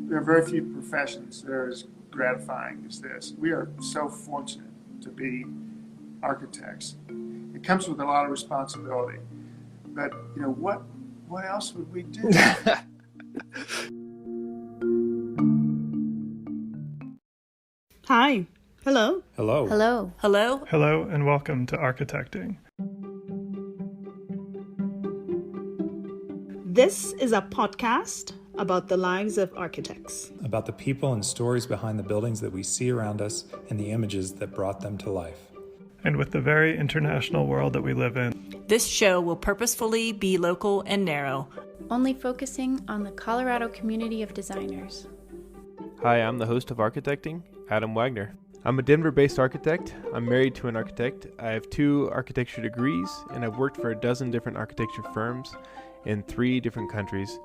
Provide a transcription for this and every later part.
there are very few professions that are as gratifying as this. We are so fortunate to be architects. It comes with a lot of responsibility, but what else would we do? Hi. Hello. Hello. Hello. Hello. Hello and welcome to Architecting. This is a podcast about the lives of architects. About the people and stories behind the buildings that we see around us and the images that brought them to life. And with the very international world that we live in, This show will purposefully be local and narrow. Only focusing on the Colorado community of designers. Hi, I'm the host of Architecting, Adam Wagoner. I'm a Denver-based architect. I'm married to an architect. I have 2 architecture degrees, and I've worked for a dozen different architecture firms in 3 different countries.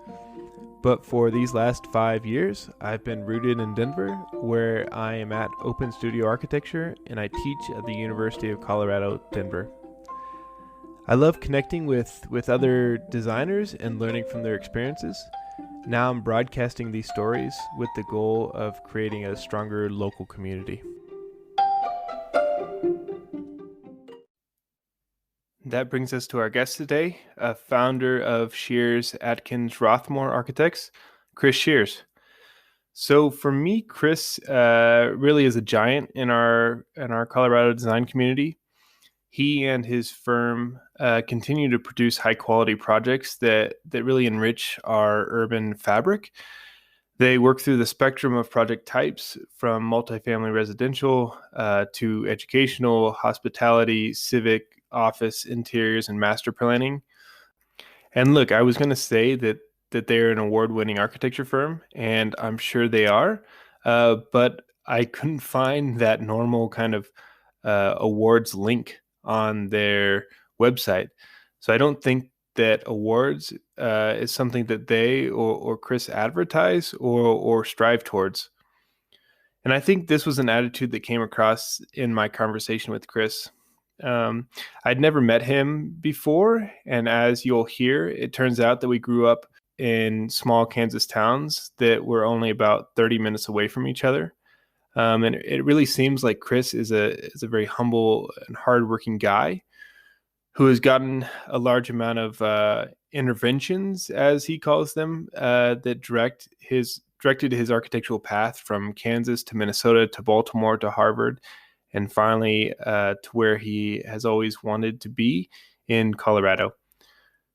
But for these last 5 years, I've been rooted in Denver, where I am at Open Studio Architecture, and I teach at the University of Colorado, Denver. I love connecting with other designers and learning from their experiences. Now I'm broadcasting these stories with the goal of creating a stronger local community. That brings us to our guest today, a founder of Shears Adkins Rockmore Architects, Chris Shears. So for me, Chris really is a giant in our Colorado design community. He and his firm continue to produce high quality projects that really enrich our urban fabric. They work through the spectrum of project types, from multifamily residential to educational, hospitality, civic, office, interiors, and master planning. And look, I was going to say that they're an award-winning architecture firm, and I'm sure they are, but I couldn't find that normal kind of awards link on their website. So I don't think that awards is something that they or Chris advertise or strive towards. And I think this was an attitude that came across in my conversation with Chris. I'd never met him before, and as you'll hear, it turns out that we grew up in small Kansas towns that were only about 30 minutes away from each other. And it really seems like Chris is a very humble and hardworking guy who has gotten a large amount of interventions, as he calls them, that directed his architectural path from Kansas to Minnesota to Baltimore to Harvard, and finally to where he has always wanted to be, in Colorado.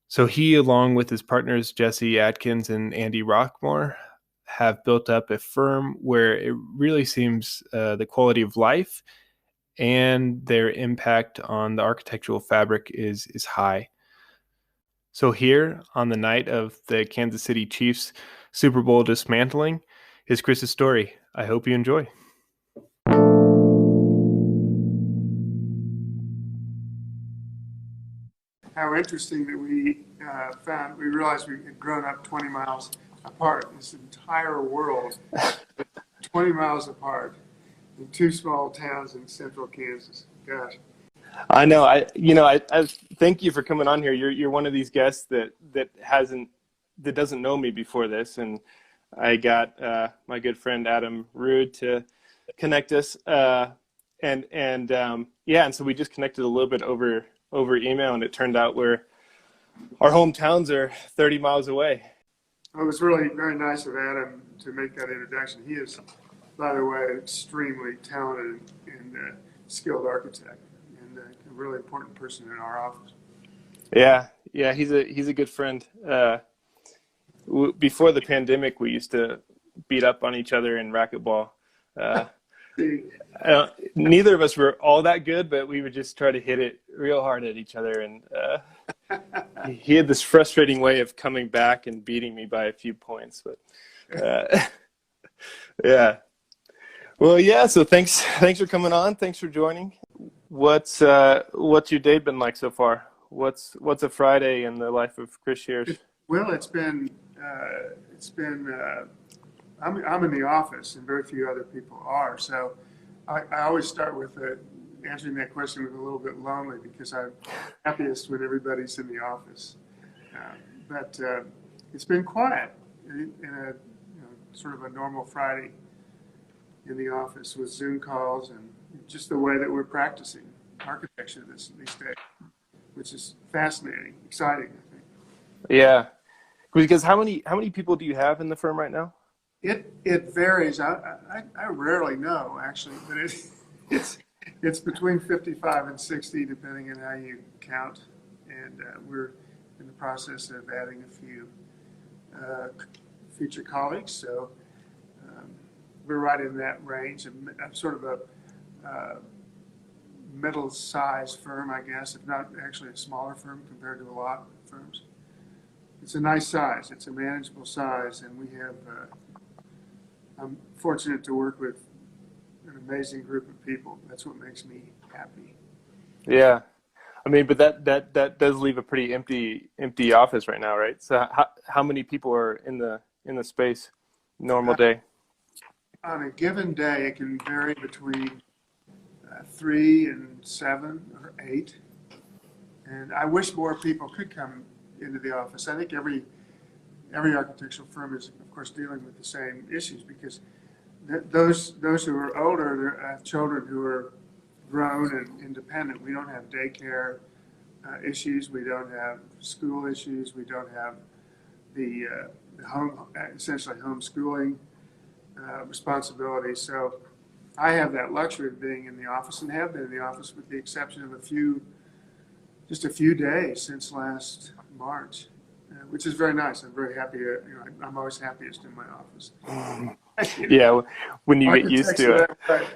So he, along with his partners Jesse Atkins and Andy Rockmore, have built up a firm where it really seems the quality of life and their impact on the architectural fabric is high. So here, on the night of the Kansas City Chiefs Super Bowl dismantling, is Chris's story. I hope you enjoy. How interesting that we realized we had grown up 20 miles apart. This entire world, 20 miles apart, in 2 small towns in central Kansas. Gosh. I know. I thank you for coming on here. You're one of these guests that doesn't know me before this, and I got my good friend Adam Rude to connect us, and so we just connected a little bit over email, and it turned out our hometowns are 30 miles away. It was really very nice of Adam to make that introduction. He is, by the way, an extremely talented and skilled architect, and a really important person in our office. Yeah, he's a good friend. Before the pandemic, we used to beat up on each other in racquetball. Neither of us were all that good, but we would just try to hit it real hard at each other. And he had this frustrating way of coming back and beating me by a few points. But yeah. Well, yeah. So thanks for coming on. Thanks for joining. What's your day been like so far? What's a Friday in the life of Chris Shears? Well, I'm in the office, and very few other people are. So I always start with answering that question with a little bit lonely, because I'm happiest when everybody's in the office. But it's been quiet in a sort of a normal Friday in the office with Zoom calls and just the way that we're practicing architecture these days, which is fascinating, exciting, I think. Yeah. Because how many people do you have in the firm right now? It varies. I rarely know, actually, but it's between 55 and 60, depending on how you count. And we're in the process of adding a few future colleagues. So we're right in that range. I'm sort of a middle-sized firm, I guess, if not actually a smaller firm compared to a lot of firms. It's a nice size. It's a manageable size, and we have. I'm fortunate to work with an amazing group of people. That's what makes me happy. Yeah, I mean, but that does leave a pretty empty office right now, right? So how many people are in the space? Normal day. On a given day, it can vary between 3 and 7 or 8. And I wish more people could come into the office. I think every architectural firm is, of course, dealing with the same issues because those who are older have children who are grown and independent. We don't have daycare issues. We don't have school issues. We don't have the essentially homeschooling responsibilities. So I have that luxury of being in the office and have been in the office with the exception of just a few days since last March, which is very nice. I'm very happy. I'm always happiest in my office. Yeah, when you get used to it. Right.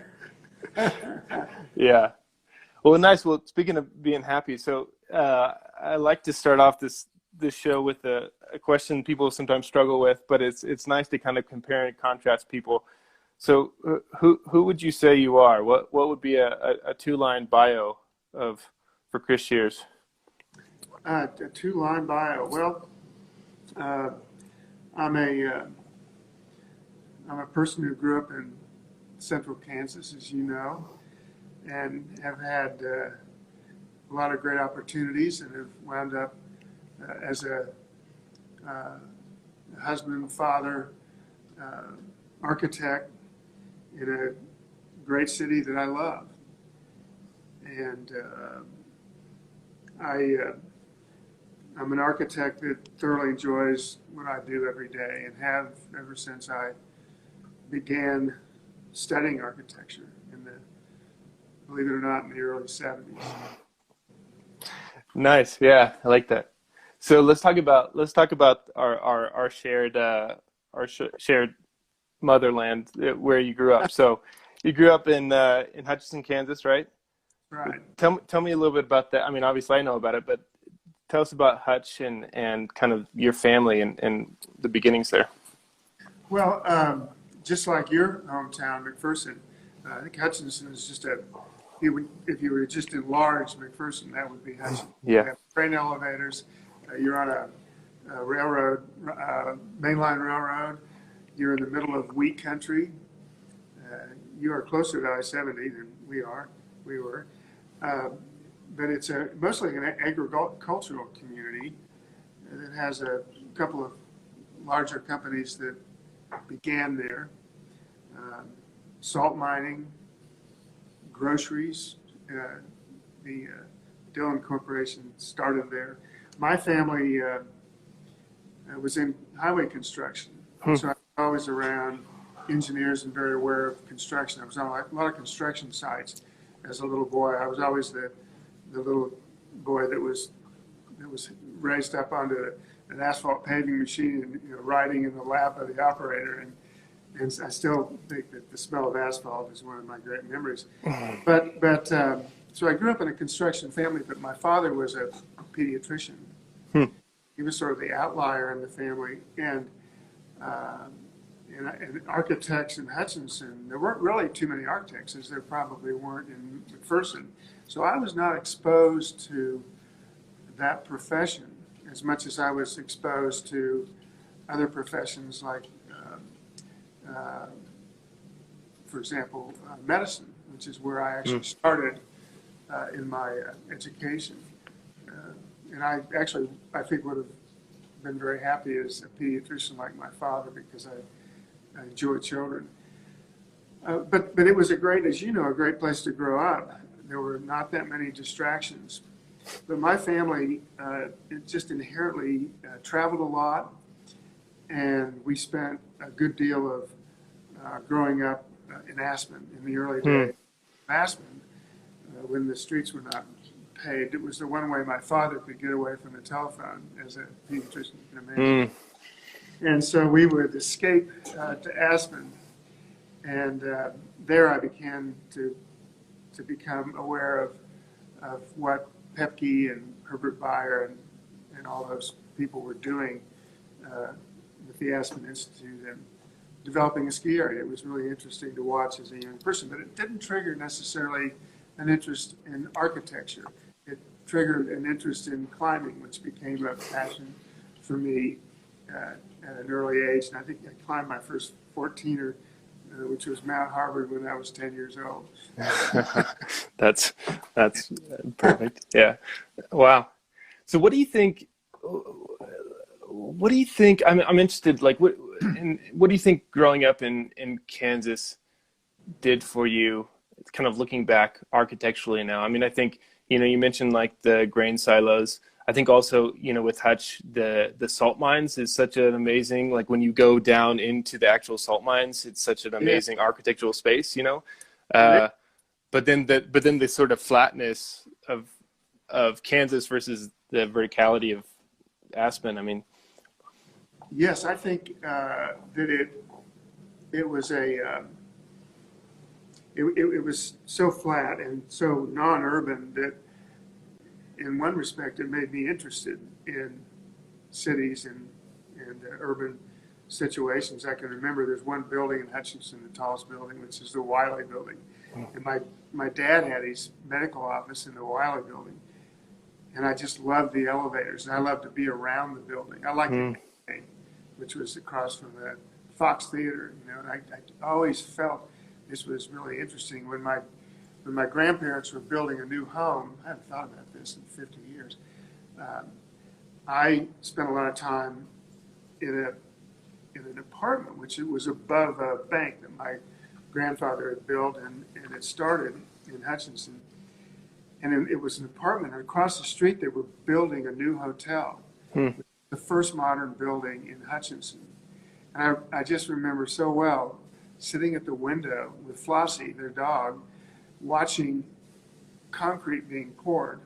Yeah. Well, nice. Well, speaking of being happy, so I like to start off this show with a question people sometimes struggle with, but it's nice to kind of compare and contrast people. So, who would you say you are? What would be a 2-line bio for Chris Shears? A 2-line bio. Well, I'm a person who grew up in central Kansas, as you know, and have had a lot of great opportunities and have wound up as a husband, father, architect in a great city that I love. And I'm an architect that thoroughly enjoys what I do every day and have ever since I began studying architecture believe it or not, in the early 70s. Nice. Yeah, I like that. So let's talk about our shared motherland where you grew up. So you grew up in Hutchinson, Kansas, right? Right. Tell me a little bit about that. I mean, obviously I know about it, but tell us about Hutch and kind of your family and the beginnings there. Well, just like your hometown, McPherson, I think Hutchinson is just if you were just enlarged McPherson, that would be Hutchinson. Yeah. You have train elevators. You're on a railroad, mainline railroad. You're in the middle of wheat country. You are closer to I-70 than we were. But it's mostly an agricultural community that has a couple of larger companies that began there. Salt mining, groceries. The Dillon Corporation started there. My family was in highway construction, so I was always around engineers and very aware of construction. I was on a lot of construction sites as a little boy. I was always the little boy that was raised up onto an asphalt paving machine and riding in the lap of the operator. And I still think that the smell of asphalt is one of my great memories. But so I grew up in a construction family, but my father was a pediatrician. He was sort of the outlier in the family. And architects in Hutchinson, there weren't really too many architects, as there probably weren't in McPherson. So I was not exposed to that profession as much as I was exposed to other professions like, for example, medicine, which is where I actually started in my education. And I think would have been very happy as a pediatrician like my father, because enjoy children. But it was a great, as you know, a great place to grow up. There were not that many distractions. But my family it just inherently traveled a lot, and we spent a good deal of growing up in Aspen in the early days of Aspen, when the streets were not paved. It was the one way my father could get away from the telephone, as a pediatrician you can imagine. And so we would escape to Aspen, and there I began to become aware of what Pepke and Herbert Bayer and all those people were doing with the Aspen Institute and developing a ski area. It was really interesting to watch as a young person, but it didn't trigger necessarily an interest in architecture. It triggered an interest in climbing, which became a passion for me at an early age. And I think I climbed my first 14er, which was Mount Harvard, when I was 10 years old. That's perfect. Yeah. Wow. So what do you think? I'm interested. Like, what do you think growing up in Kansas did for you? Kind of looking back architecturally now. I mean, I think you mentioned like the grain silos. I think also, with Hutch, the salt mines is such an amazing, like when you go down into the actual salt mines, it's such an amazing architectural space, but then the sort of flatness of Kansas versus the verticality of Aspen. I mean, yes, I think that it was it was so flat and so non-urban that, in one respect, it made me interested in cities and urban situations. I can remember there's one building in Hutchinson, the tallest building, which is the Wiley building. And my dad had his medical office in the Wiley building. And I just loved the elevators, and I loved to be around the building. I liked the cafe, which was across from the Fox Theater, and I always felt this was really interesting. When my grandparents were building a new home, I haven't thought about this in 50 years, I spent a lot of time in an apartment, which it was above a bank that my grandfather had built, and it started in Hutchinson. And it was an apartment, and across the street they were building a new hotel, the first modern building in Hutchinson. And I just remember so well sitting at the window with Flossie, their dog, watching concrete being poured.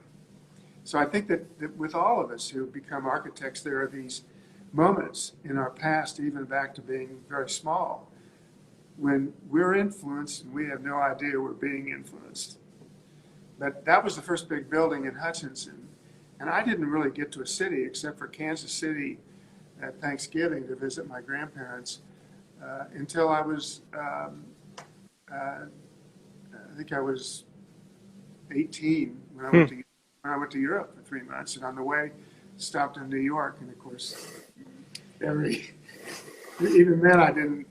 So I think that with all of us who become architects, there are these moments in our past, even back to being very small, when we're influenced and we have no idea we're being influenced. But that was the first big building in Hutchinson. And I didn't really get to a city except for Kansas City at Thanksgiving to visit my grandparents until I was, I think I was 18 when I went to Europe for 3 months. And on the way, stopped in New York. And of course, even then I didn't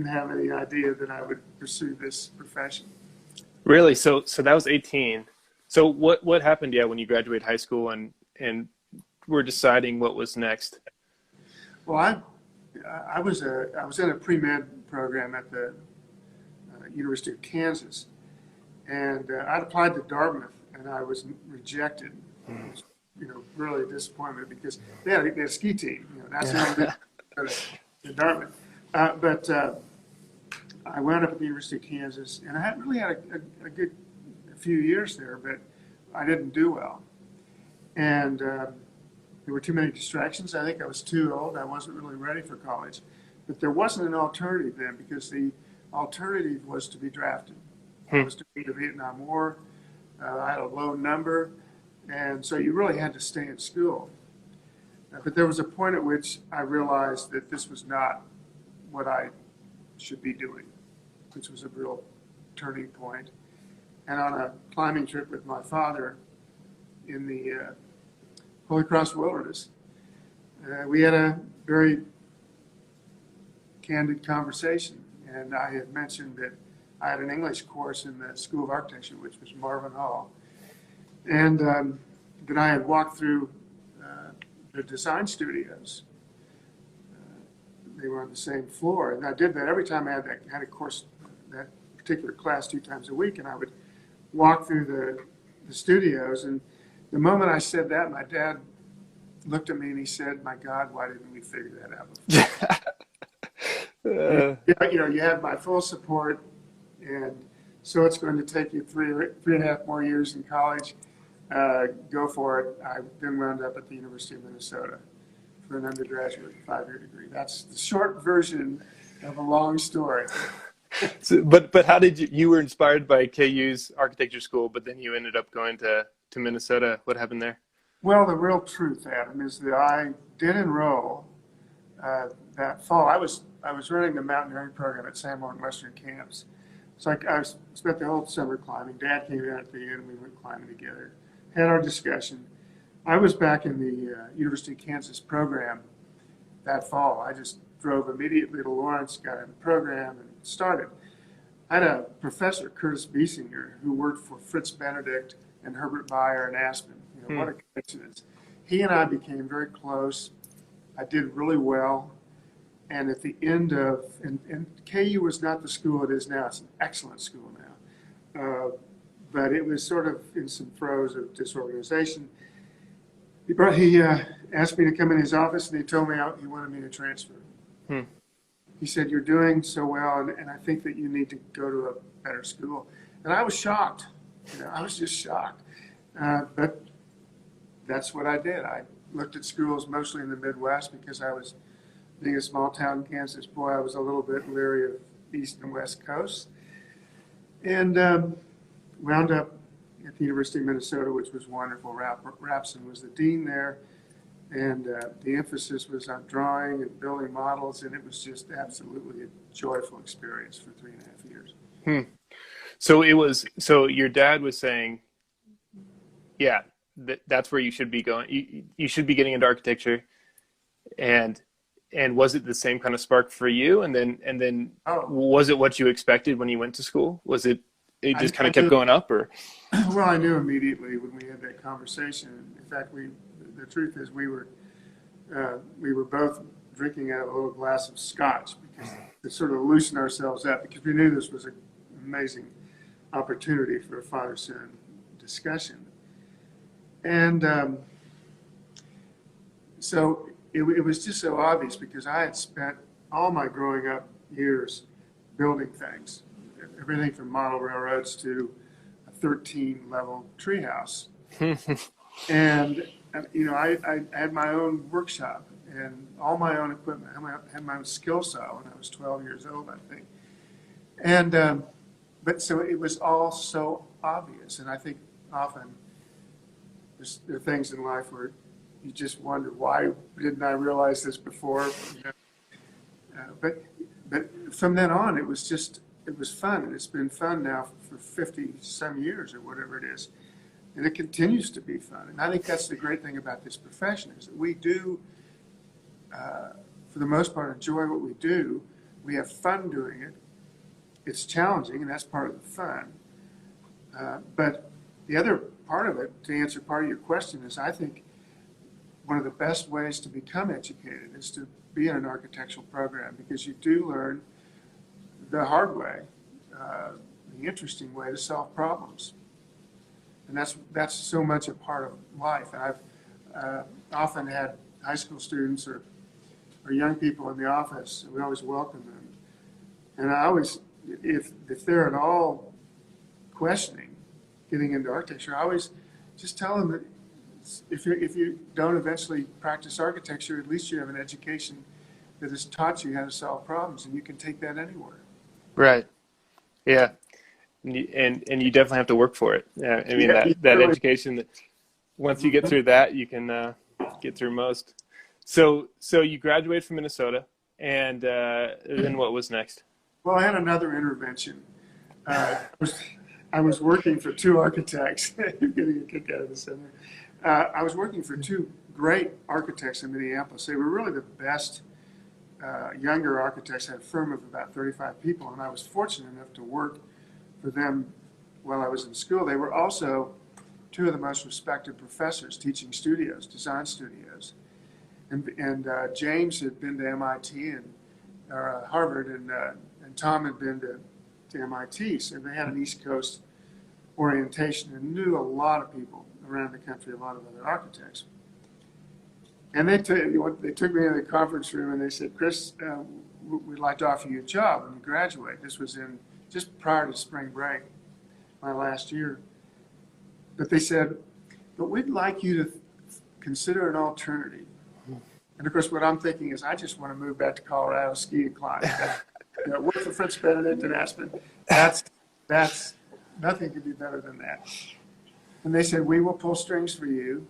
have any idea that I would pursue this profession. Really? So that was 18. So what happened, when you graduated high school and were deciding what was next? Well, I was in a pre-med program at the University of Kansas, and I'd applied to Dartmouth, and I was rejected. Really a disappointment because they had a ski team. That's the only reason to Dartmouth. But I wound up at the University of Kansas, and I had a good few years there, but I didn't do well. And there were too many distractions. I think I was too old. I wasn't really ready for college. But there wasn't an alternative then, because the alternative was to be drafted. I was to be in the Vietnam War. I had a low number, and so you really had to stay in school. But there was a point at which I realized that this was not what I should be doing, which was a real turning point. And on a climbing trip with my father in the Holy Cross Wilderness, we had a very candid conversation. And I had mentioned that I had an English course in the School of Architecture, which was Marvin Hall. And that I had walked through the design studios they were on the same floor. And I did that every time I had a course, that particular class 2 times a week, and I would walk through the studios. And the moment I said that, my dad looked at me and he said, "My God, why didn't we figure that out before?" You have my full support, and so it's going to take you 3.5 more years in college. Go for it. I then wound up at the University of Minnesota for an undergraduate 5-year degree. That's the short version of a long story. So, but how did you were inspired by KU's architecture school, but then you ended up going to Minnesota. What happened there? Well, the real truth, Adam, is that I did enroll that fall. I was running the mountaineering program at San Juan Western Camps. So I spent the whole summer climbing. Dad came in at the end, and we went climbing together, had our discussion. I was back in the University of Kansas program that fall. I just drove immediately to Lawrence, got in the program, and started. I had a professor, Curtis Biesinger, who worked for Fritz Benedict and Herbert Bayer in Aspen. What a coincidence. He and I became very close. I did really well. And at the end of, and KU was not the school it is now. It's an excellent school now. But it was sort of in some throes of disorganization. He asked me to come in his office, and he told me he wanted me to transfer. He said, "You're doing so well, and I think that you need to go to a better school." And I was shocked. I was just shocked. But that's what I did. I looked at schools mostly in the Midwest because I was, being a small town Kansas boy, I was a little bit leery of East and West Coast. And wound up at the University of Minnesota, which was wonderful. Rapson was the dean there. And the emphasis was on drawing and building models, and it was just absolutely a joyful experience for 3.5 years. So your dad was saying, yeah, that's where you should be going. You should be getting into architecture. And was it the same kind of spark for you? And then was it what you expected when you went to school? Was it just kind of kept going up, or? Well, I knew immediately when we had that conversation. In fact, the truth is we were both drinking out of a little glass of scotch because to sort of loosen ourselves up, because we knew this was an amazing opportunity for a father-son discussion. And so it was just so obvious because I had spent all my growing up years building things, everything from model railroads to a 13-level treehouse. And I had my own workshop and all my own equipment. I had my own skill saw when I was 12 years old, I think. And but so it was all so obvious. And I think often there are things in life where you just wonder, why didn't I realize this before? But from then on, it was fun, and it's been fun now for 50-some years or whatever it is. And it continues to be fun. And I think that's the great thing about this profession is that we do, for the most part, enjoy what we do. We have fun doing it. It's challenging, and that's part of the fun. But the other part of it, to answer part of your question, is I think one of the best ways to become educated is to be in an architectural program, because you do learn the hard way, the interesting way to solve problems. And that's so much a part of life. And I've often had high school students or young people in the office, and we always welcome them. And I always, if they're at all questioning getting into architecture, I always just tell them that if you don't eventually practice architecture, at least you have an education that has taught you how to solve problems, and you can take that anywhere. Right. Yeah. And you definitely have to work for it. Yeah. I mean, that education, that once you get through that, you can get through most. So you graduated from Minnesota, and then what was next? Well, I had another intervention. I was working for two architects. You're getting a kick out of this, isn't it? I was working for two great architects in Minneapolis. They were really the best younger architects. I had a firm of about 35 people, and I was fortunate enough to work for them while I was in school. They were also two of the most respected professors teaching studios, design studios. And James had been to MIT and Harvard, and Tom had been to MIT, so they had an East Coast orientation and knew a lot of people around the country, a lot of other architects. And they took me into the conference room and they said, Chris, we'd like to offer you a job when you graduate. This was just prior to spring break, my last year. But they said, but we'd like you to consider an alternative. And of course, what I'm thinking is, I just want to move back to Colorado, ski and climb. Work for Fritz Benedict in Aspen. That's nothing could be better than that. And they said, we will pull strings for you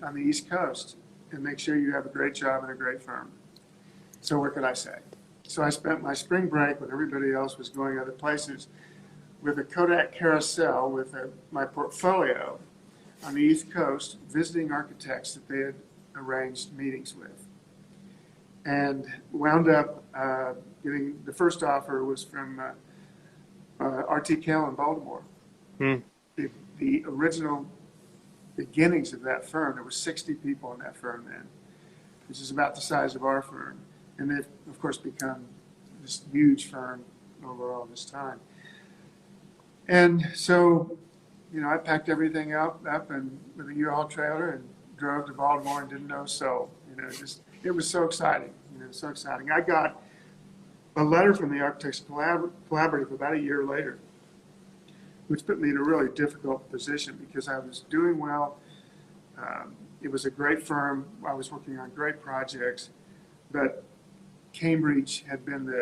on the East Coast and make sure you have a great job and a great firm. So what could I say? So I spent my spring break when everybody else was going other places with a Kodak carousel with my portfolio on the East Coast, visiting architects that they had arranged meetings with. And wound up getting, the first offer was from R.T. Kell in Baltimore. The original beginnings of that firm, there were 60 people in that firm then, which is about the size of our firm. And they've, of course, become this huge firm over all this time. And so, I packed everything up and with a U-Haul trailer and drove to Baltimore and didn't know a soul. It was so exciting. So exciting. I got a letter from the Architects Collaborative about a year later, which put me in a really difficult position because I was doing well. It was a great firm. I was working on great projects, but Cambridge had been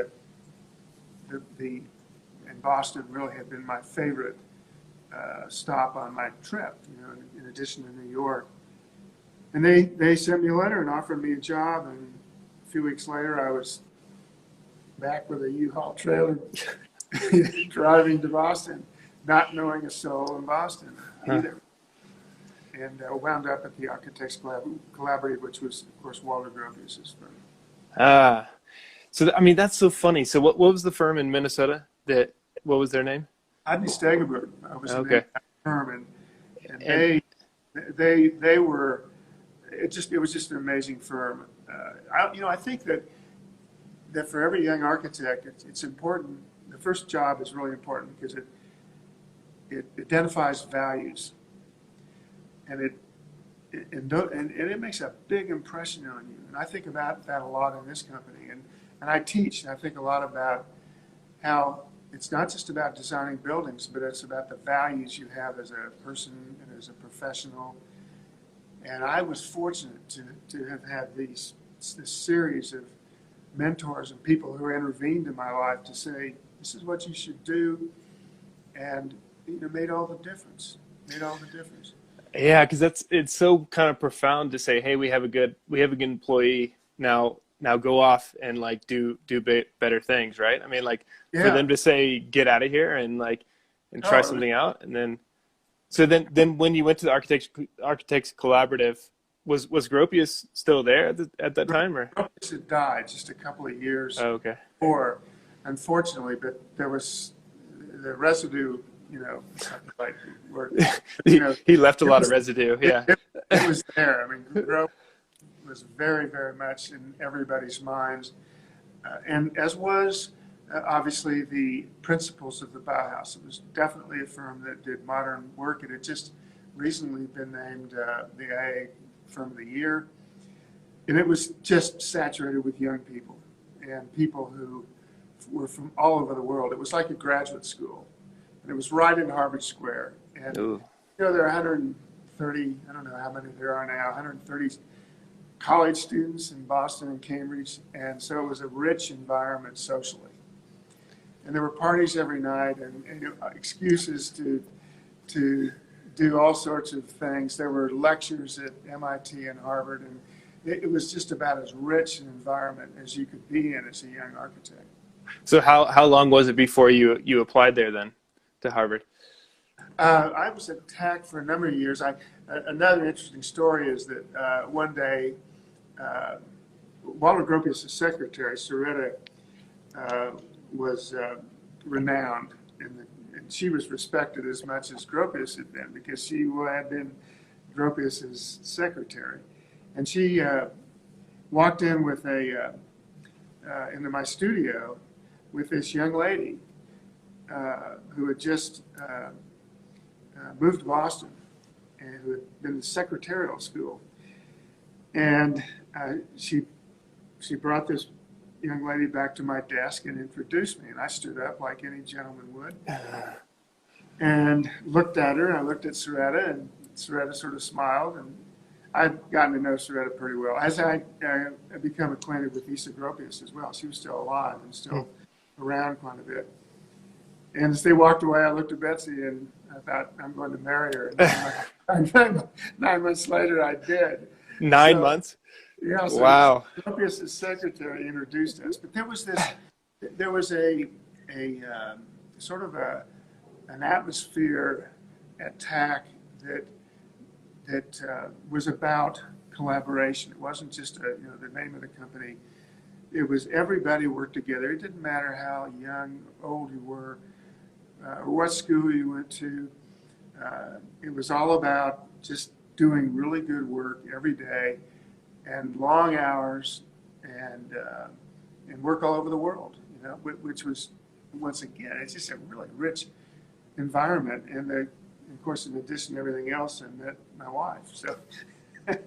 and Boston really had been my favorite stop on my trip, in addition to New York. And they sent me a letter and offered me a job, and a few weeks later I was back with a U-Haul trailer driving to Boston, not knowing a soul in Boston either. And wound up at the Architects Collaborative, which was, of course, Walter Gropius' firm. So that's so funny. So what was the firm in Minnesota? What was their name? Adney Stegelberg. I was in that firm, and they were. It was just an amazing firm. I think that for every young architect, it's important. The first job is really important because it identifies values, and it makes a big impression on you. And I think about that a lot in this company, and I teach, and I think a lot about how it's not just about designing buildings, but it's about the values you have as a person and as a professional. And I was fortunate to have had this series of mentors and people who intervened in my life to say, this is what you should do, and made all the difference. Yeah, because it's so kind of profound to say, hey, we have a good employee now go off and do better things, right? For them to say, get out of here and try something out, and then. So then when you went to the Architects Collaborative, was Gropius still there at that time? Or? Gropius had died just a couple of years before, unfortunately, but there was the residue, he left a lot of residue, yeah. It was there. Gropius was very, very much in everybody's minds, and as was obviously the principles of the Bauhaus. It was definitely a firm that did modern work. It had just recently been named the IA Firm of the Year. And it was just saturated with young people and people who were from all over the world. It was like a graduate school. And it was right in Harvard Square. And there are 130, I don't know how many there are now, 130 college students in Boston and Cambridge. And so it was a rich environment socially. And there were parties every night and excuses to do all sorts of things. There were lectures at MIT and Harvard, and it was just about as rich an environment as you could be in as a young architect. So how long was it before you applied there then to Harvard? I was at TAC for a number of years. Another interesting story is that one day, Walter Gropius' secretary, Soretta, was renowned, and she was respected as much as Gropius had been because she had been Gropius's secretary. And she walked in with a into my studio with this young lady who had just moved to Boston and who had been to secretarial school. And she brought this young lady back to my desk and introduced me. And I stood up like any gentleman would and looked at her. And I looked at Soretta, and Soretta sort of smiled. And I'd gotten to know Soretta pretty well. As I become acquainted with Lisa Gropius as well. She was still alive and still around quite a bit. And as they walked away, I looked at Betsy and I thought, I'm going to marry her. And 9 months later, I did. 9 months? Yeah. So wow. Gropius' secretary introduced us. But there was a sort of an atmosphere at TAC that was about collaboration. It wasn't just the name of the company. It was everybody worked together. It didn't matter how young, old you were, or what school you went to. It was all about just doing really good work every day, and long hours, and work all over the world. Which was, once again, it's just a really rich environment. And of course, in addition to everything else, I met my wife. But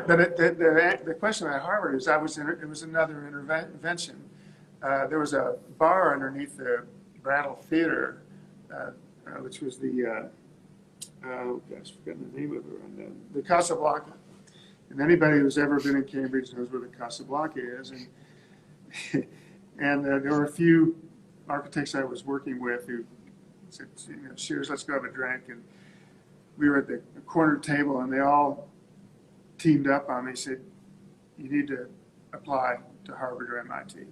the question at Harvard is, it was another intervention. There was a bar underneath the Brattle Theater, which was the I've forgotten the name of it, the Casablanca. And anybody who's ever been in Cambridge knows where the Casablanca is. And there were a few architects I was working with who said, Shears, let's go have a drink. And we were at the corner table, and they all teamed up on me, said, you need to apply to Harvard or MIT.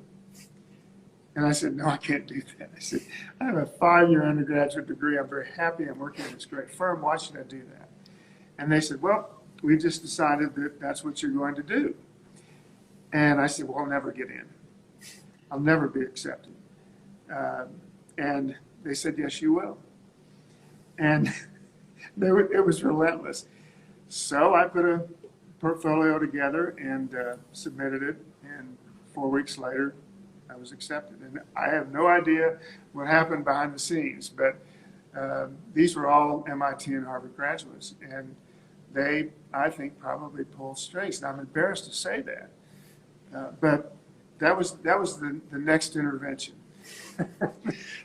And I said, no, I can't do that. I said, I have a 5-year undergraduate degree. I'm very happy. I'm working at this great firm. Why should I do that? And they said, well, we just decided that that's what you're going to do. And I said, well, I'll never get in. I'll never be accepted. And they said, yes, you will. And it was relentless. So I put a portfolio together and submitted it. And 4 weeks later, I was accepted. And I have no idea what happened behind the scenes, but these were all MIT and Harvard graduates. And they, I think, probably pulled strings. And I'm embarrassed to say that. But that was the next intervention.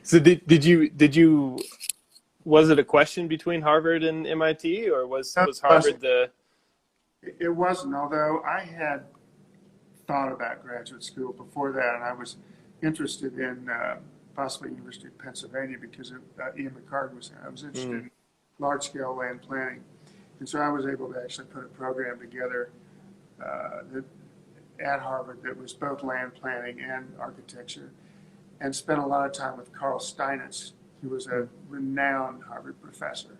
So did you was it a question between Harvard and MIT, or was Harvard the? It wasn't, although I had thought about graduate school before that, and I was interested in possibly University of Pennsylvania because Ian McCartan was there. I was interested in large-scale land planning, and so I was able to actually put a program together at Harvard that was both land planning and architecture, and spent a lot of time with Carl Steinitz, who was a renowned Harvard professor,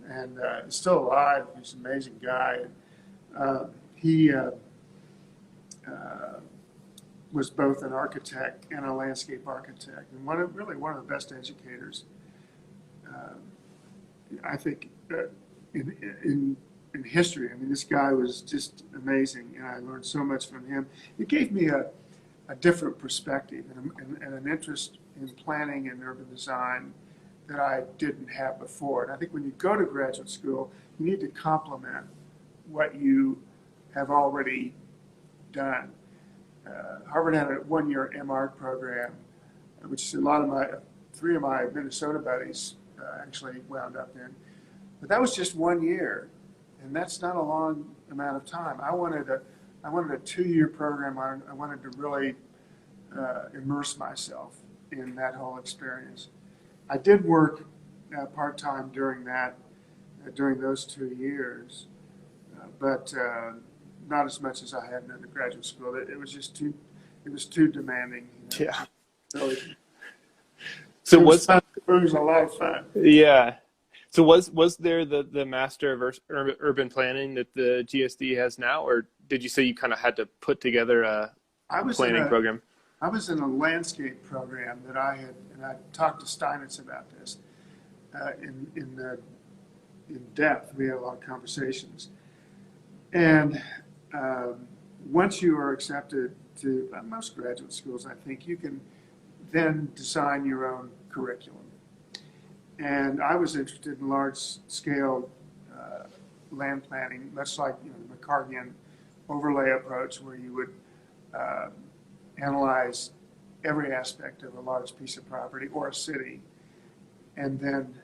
and still alive. He's an amazing guy. He was both an architect and a landscape architect, and one of the best educators, I think, in history. I mean, this guy was just amazing, and I learned so much from him. It gave me a different perspective and an interest in planning and urban design that I didn't have before. And I think when you go to graduate school, you need to complement what you have already done. Harvard had a 1-year MArch program, which three of my Minnesota buddies actually wound up in. But that was just 1 year, and that's not a long amount of time. I wanted a 2-year program. I wanted to really immerse myself in that whole experience. I did work part-time during those 2 years, but not as much as I had in undergraduate school. It was too demanding. Yeah. Really, So it was a lot of fun. Yeah. So was there the Master of Urban Planning that the GSD has now, or did you say you kind of had to put together a planning program? I was in a landscape program that I had, and I talked to Steinitz about this in depth. We had a lot of conversations, and once you are accepted to most graduate schools, I think you can then design your own curriculum. And I was interested in large-scale land planning, much like the McCargian overlay approach, where you would analyze every aspect of a large piece of property or a city, and then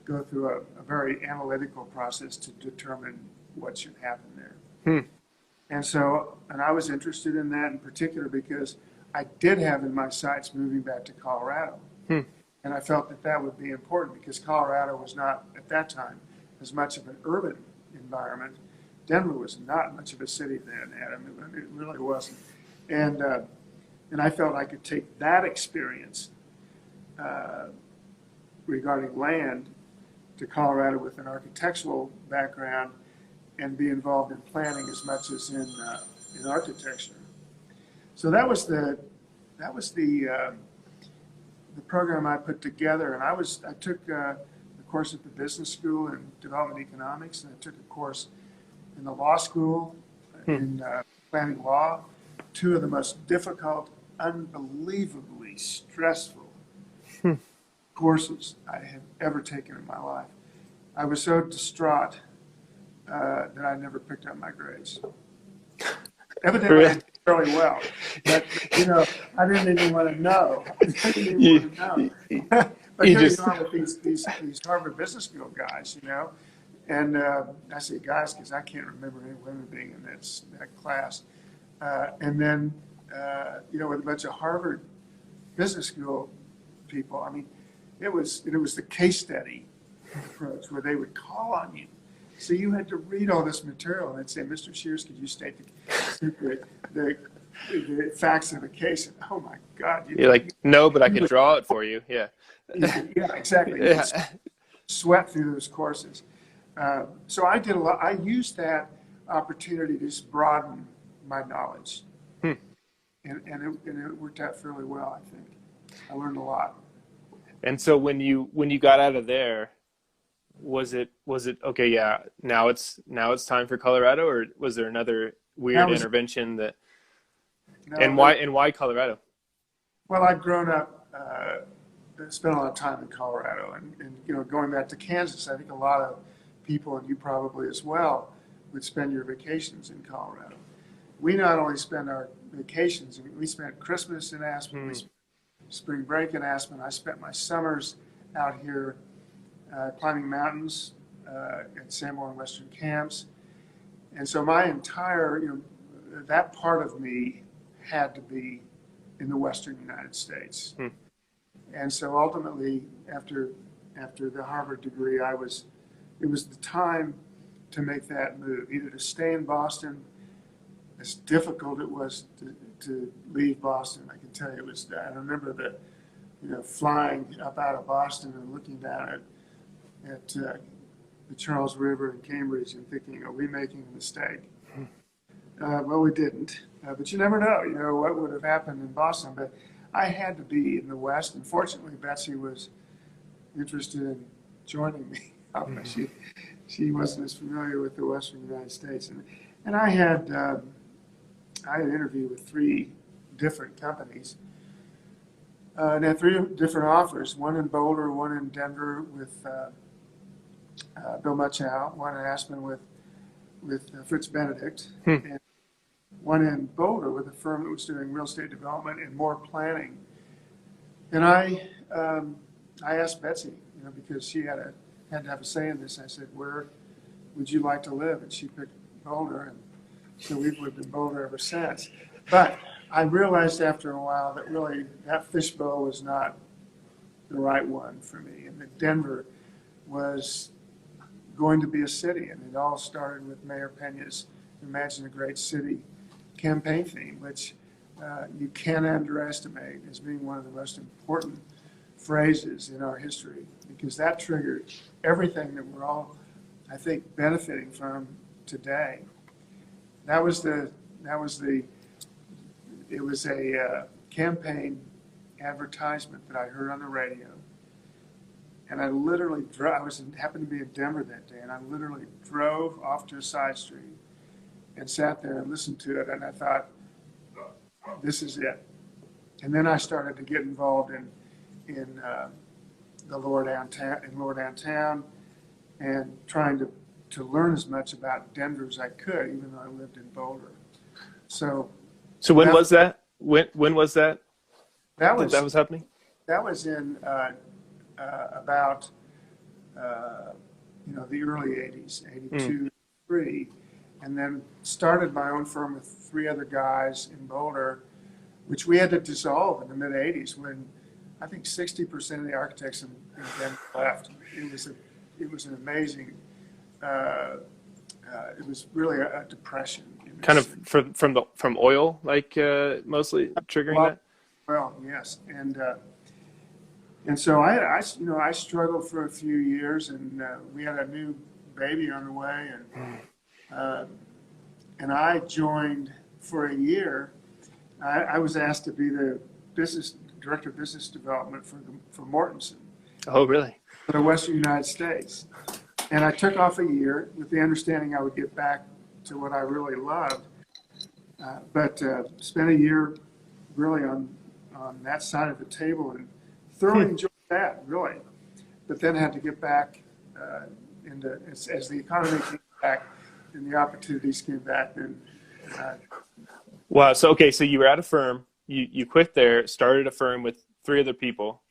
go through a very analytical process to determine what should happen there. And I was interested in that in particular because I did have in my sights moving back to Colorado. And I felt that that would be important because Colorado was not, at that time, as much of an urban environment. Denver was not much of a city then, Adam. It really wasn't. And I felt I could take that experience regarding land to Colorado with an architectural background and be involved in planning as much as in architecture. So that was the program I put together, and I took a course at the business school in development economics, and I took a course in the law school in planning law. Two of the most difficult, unbelievably stressful courses I have ever taken in my life. I was so distraught that I never picked up my grades. Evidently, I did fairly well, but I didn't even want to know. But here you are with these Harvard Business School guys, and I say guys because I can't remember any women being in that class. And then with a bunch of Harvard Business School people. I mean, it was the case study approach where they would call on you. So you had to read all this material and they'd say, Mr. Shears, could you state the facts of the case? And, oh my God! You're like, no, but I could draw it for you. Yeah. Yeah, exactly. Yeah. Sweat through those courses. So I did a lot. I used that opportunity to just broaden my knowledge, and it worked out fairly well. I think I learned a lot. And so when you got out of there, was it okay? Yeah, now it's time for Colorado, or was there another weird intervention that? No, and why Colorado? Well, I'd grown up, spent a lot of time in Colorado, and going back to Kansas, I think a lot of people, and you probably as well, would spend your vacations in Colorado. We not only spend our vacations, we spent Christmas in Aspen, we spent spring break in Aspen. I spent my summers out here climbing mountains at Sanborn and Western camps. And so my entire, that part of me had to be in the Western United States. And so ultimately, after the Harvard degree, it was the time to make that move, either to stay in Boston, as difficult it was to leave Boston. I can tell you it was, I remember flying up out of Boston and looking down at the Charles River in Cambridge and thinking, are we making a mistake? Well, we didn't, but you never know, what would have happened in Boston. But I had to be in the West, and fortunately, Betsy was interested in joining me. She wasn't as familiar with the Western United States, and I had interviewed with 3 different companies, and had 3 different offers: one in Boulder, one in Denver with Bill Muchow, one in Aspen with Fritz Benedict, and one in Boulder with a firm that was doing real estate development and more planning. And I asked Betsy, because she had to have a say in this. I said, "Where would you like to live?" And she picked Boulder, and so we've lived in Boulder ever since. But I realized after a while that really that fishbowl was not the right one for me, and that Denver was going to be a city. And it all started with Mayor Pena's Imagine a Great City campaign theme, which you can't underestimate as being one of the most important phrases in our history, because that triggered everything that we're all, I think, benefiting from today. It was a campaign advertisement that I heard on the radio, and I literally happened to be in Denver that day, and I literally drove off to a side street and sat there and listened to it, and I thought, this is it. And then I started to get involved in the lower downtown, and trying to learn as much about Denver as I could, even though I lived in Boulder. So when was that? When was that? That was happening? That was in about the early 80s, 82, 3, and then started my own firm with 3 other guys in Boulder, which we had to dissolve in the mid 80s when I think 60% of the architects in Denver left. It was an amazing. It was really a depression. Kind of from oil, like mostly triggering that. Well, yes, and so I struggled for a few years, and we had a new baby on the way, and I joined for a year. I was asked to be the director of business development for Mortenson. Oh, really? For the Western United States, and I took off a year with the understanding I would get back to what I really loved, but spent a year really on that side of the table and thoroughly enjoyed that, really. But then had to get back into, as the economy came back and the opportunities came back, then. Wow. So you were at a firm, you quit there, started a firm with 3 other people,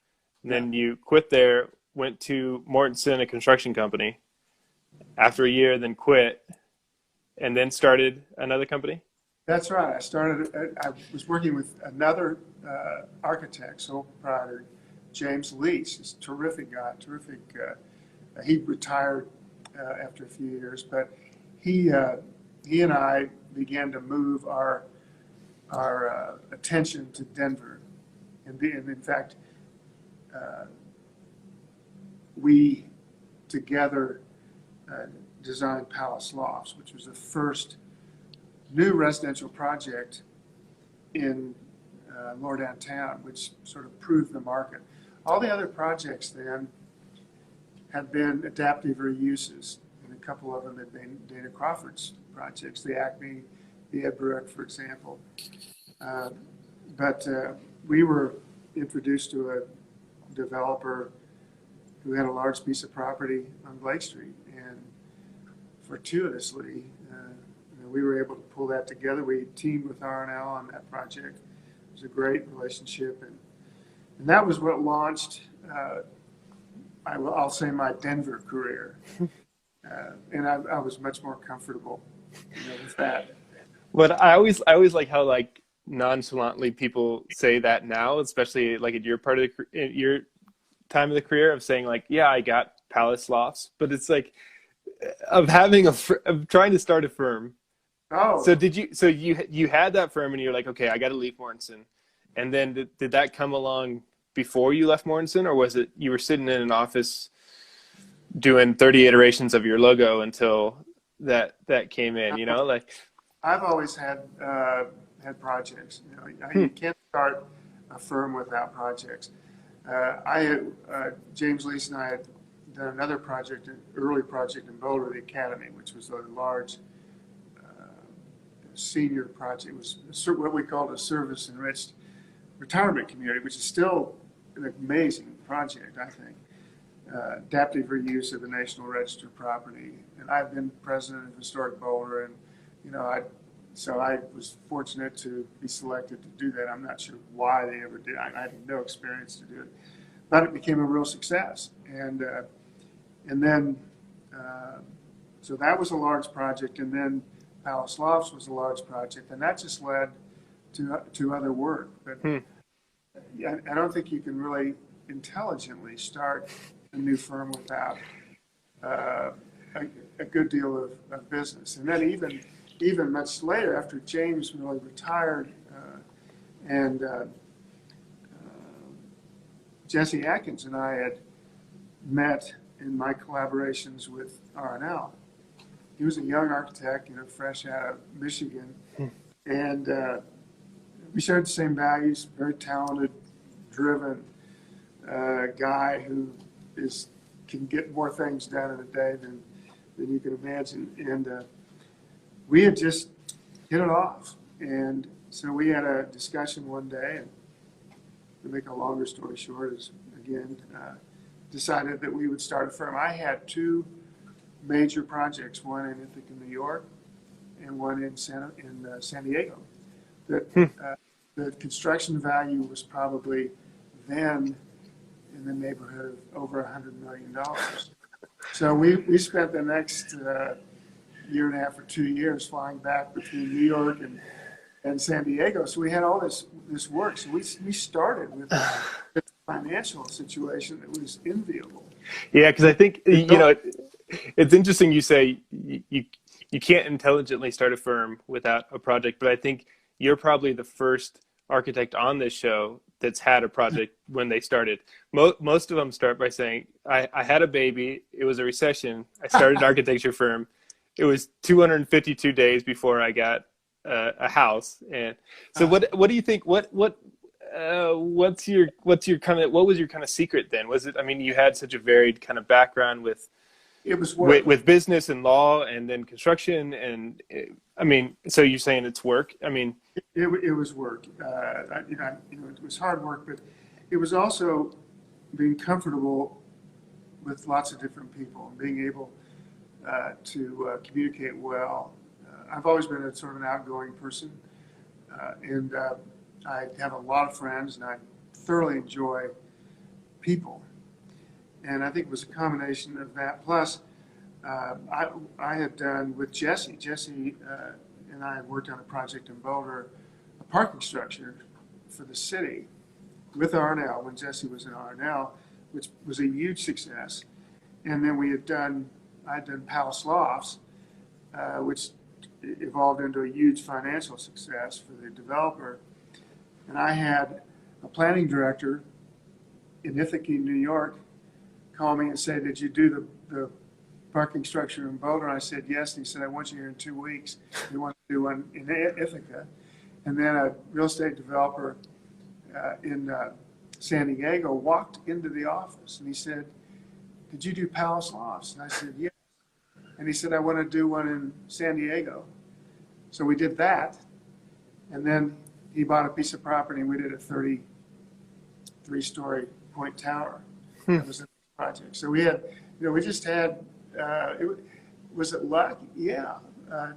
and then you quit there, went to Mortenson, a construction company. After a year, then quit, and then started another company? That's right. I was working with another architect, sole proprietor, James Leach. He's a terrific guy, he retired after a few years, but he and I began to move our attention to Denver. And in fact, we together designed Palace Lofts, which was the first new residential project in lower downtown, which sort of proved the market. All the other projects then had been adaptive reuses, and a couple of them had been Dana Crawford's projects, the Acme, the Ed Brooke, for example. But we were introduced to a developer who had a large piece of property on Blake Street, and fortuitously, we were able to pull that together. We teamed with R&L on that project. It was a great relationship, and that was what launched, I'll say, my Denver career. And I was much more comfortable with that. But I always like how nonchalantly people say that now, especially at your part of your time of the career, of saying I got Palace Lofts, but it's of trying to start a firm. Oh. So you had that firm and you're like, okay, I got to leave Mortenson. And then did that come along before you left Mortenson, or was it you were sitting in an office doing 30 iterations of your logo until that came in, I've always had projects. You can't start a firm without projects. James Lease and I had done another project, an early project in Boulder, the Academy, which was a large senior project. It was what we called a service-enriched retirement community, which is still an amazing project, I think. Adaptive reuse of the National Register property. And I've been president of Historic Boulder, and so I was fortunate to be selected to do that. I'm not sure why they ever did. I had no experience to do it, but it became a real success. And then, so that was a large project, and then Palace Lofts was a large project, and that just led to other work. But I don't think you can really intelligently start a new firm without a good deal of business. And then even much later, after James really retired, and Jesse Atkins and I had met in my collaborations with R&L. He was a young architect, fresh out of Michigan, and we shared the same values. Very talented, driven guy who can get more things done in a day than you can imagine. And we had just hit it off. And so we had a discussion one day, and to make a longer story short, is again decided that we would start a firm. I had two major projects, one in Ithaca, New York, and one in San Diego. The construction value was probably then in the neighborhood of over $100 million. So we spent the next year and a half or 2 years flying back between New York and San Diego. So we had all this work. So we started with a financial situation that was enviable. Yeah, because I think, it's interesting you say you can't intelligently start a firm without a project, but I think you're probably the first architect on this show that's had a project when they started. Most of them start by saying, I had a baby, it was a recession, I started an architecture firm, it was 252 days before I got a house. And so what do you think, what was your kind of secret then? Was it, I mean, you had such a varied kind of background with business and law and then construction, and I mean, so you're saying it's work? I mean, it was work. It was hard work, but it was also being comfortable with lots of different people and being able to communicate well. I've always been a sort of an outgoing person, and I have a lot of friends, and I thoroughly enjoy people. And I think it was a combination of that. Plus, I had done with Jesse and I had worked on a project in Boulder, a parking structure for the city with R&L when Jesse was in R&L, which was a huge success. And then I had done Palace Lofts, which evolved into a huge financial success for the developer. And I had a planning director in Ithaca, New York, call me and say, did you do the parking structure in Boulder? And I said, yes. And he said, I want you here in 2 weeks. We want to do one in Ithaca. And then a real estate developer in San Diego walked into the office and he said, did you do Palace Lofts? And I said, yes. And he said, I want to do one in San Diego. So we did that. And then he bought a piece of property and we did a 33-story point tower. That was a project. So we had, we just had, was it luck? Yeah.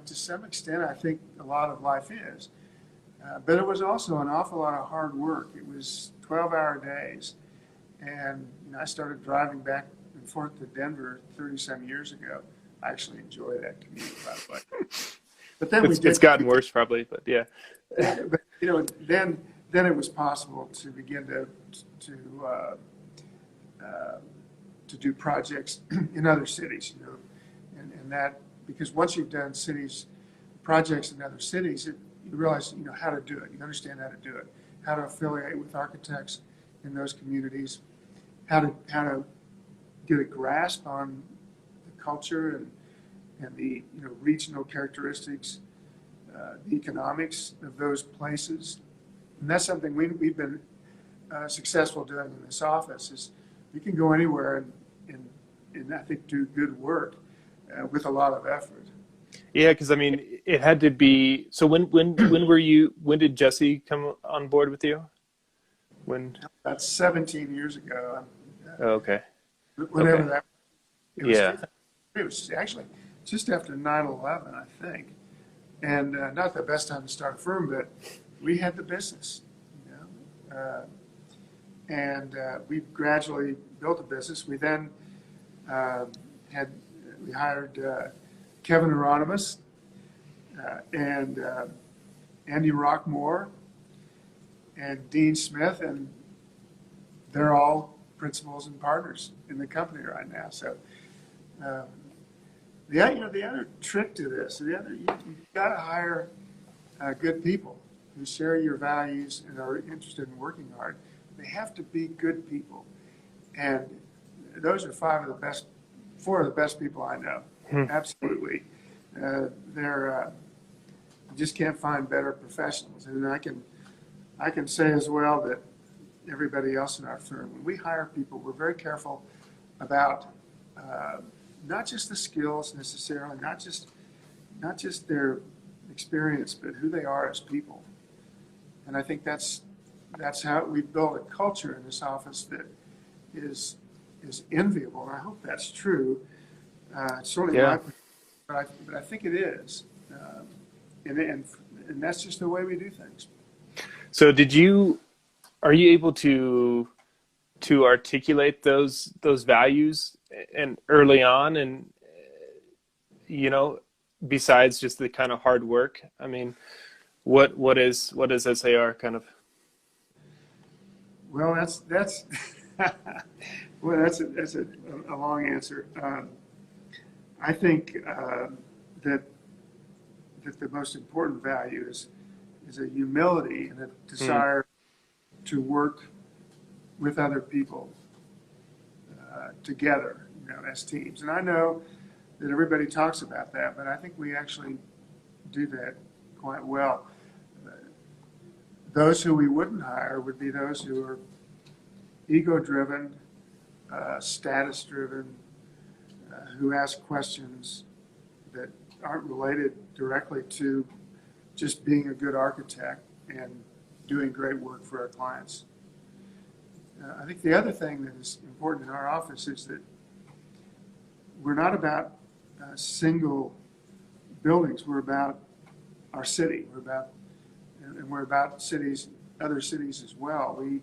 To some extent, I think a lot of life is. But it was also an awful lot of hard work. It was 12-hour days. And I started driving back and forth to Denver 30-some years ago. I actually enjoy that commute, by the way. But then it's gotten worse probably, but yeah. But then it was possible to begin to do projects in other cities, and that, because once you've done projects in other cities, you realize how to do it. You understand how to do it, how to affiliate with architects in those communities, how to get a grasp on the culture and the regional characteristics, the economics of those places. And that's something we've been successful doing in this office. Is we can go anywhere and I think do good work with a lot of effort. Yeah, because I mean, it had to be. So when did Jesse come on board with you? When? That's 17 years ago. Oh, okay. Whenever okay. that. It was actually just after 9/11, I think, and not the best time to start a firm, but we had the business, and we gradually built a business. We then we hired Kevin Hieronymus and Andy Rockmore and Dean Smith, and they're all principals and partners in the company right now. So the other trick to this, you've got to hire good people who share your values and are interested in working hard. They have to be good people, and those are four of the best people I know. Absolutely, you just can't find better professionals. And I can say as well that everybody else in our firm, when we hire people, we're very careful about not just the skills necessarily, not just their experience, but who they are as people. And I think that's how we've built a culture in this office that is enviable. And I hope that's true. It's certainly Yeah. but I think it is. And that's just the way we do things. So are you able to articulate those values and early on, and besides just the kind of hard work? I mean, what is SAR kind of? Well, that's well, that's a long answer. I think that the most important value is a humility and a desire to work with other people together, as teams. And I know that everybody talks about that, but I think we actually do that quite well. Those who we wouldn't hire would be those who are ego-driven, status-driven, who ask questions that aren't related directly to just being a good architect and doing great work for our clients. I think the other thing that is important in our office is that we're not about single buildings. We're about our city. We're about cities, other cities as well. We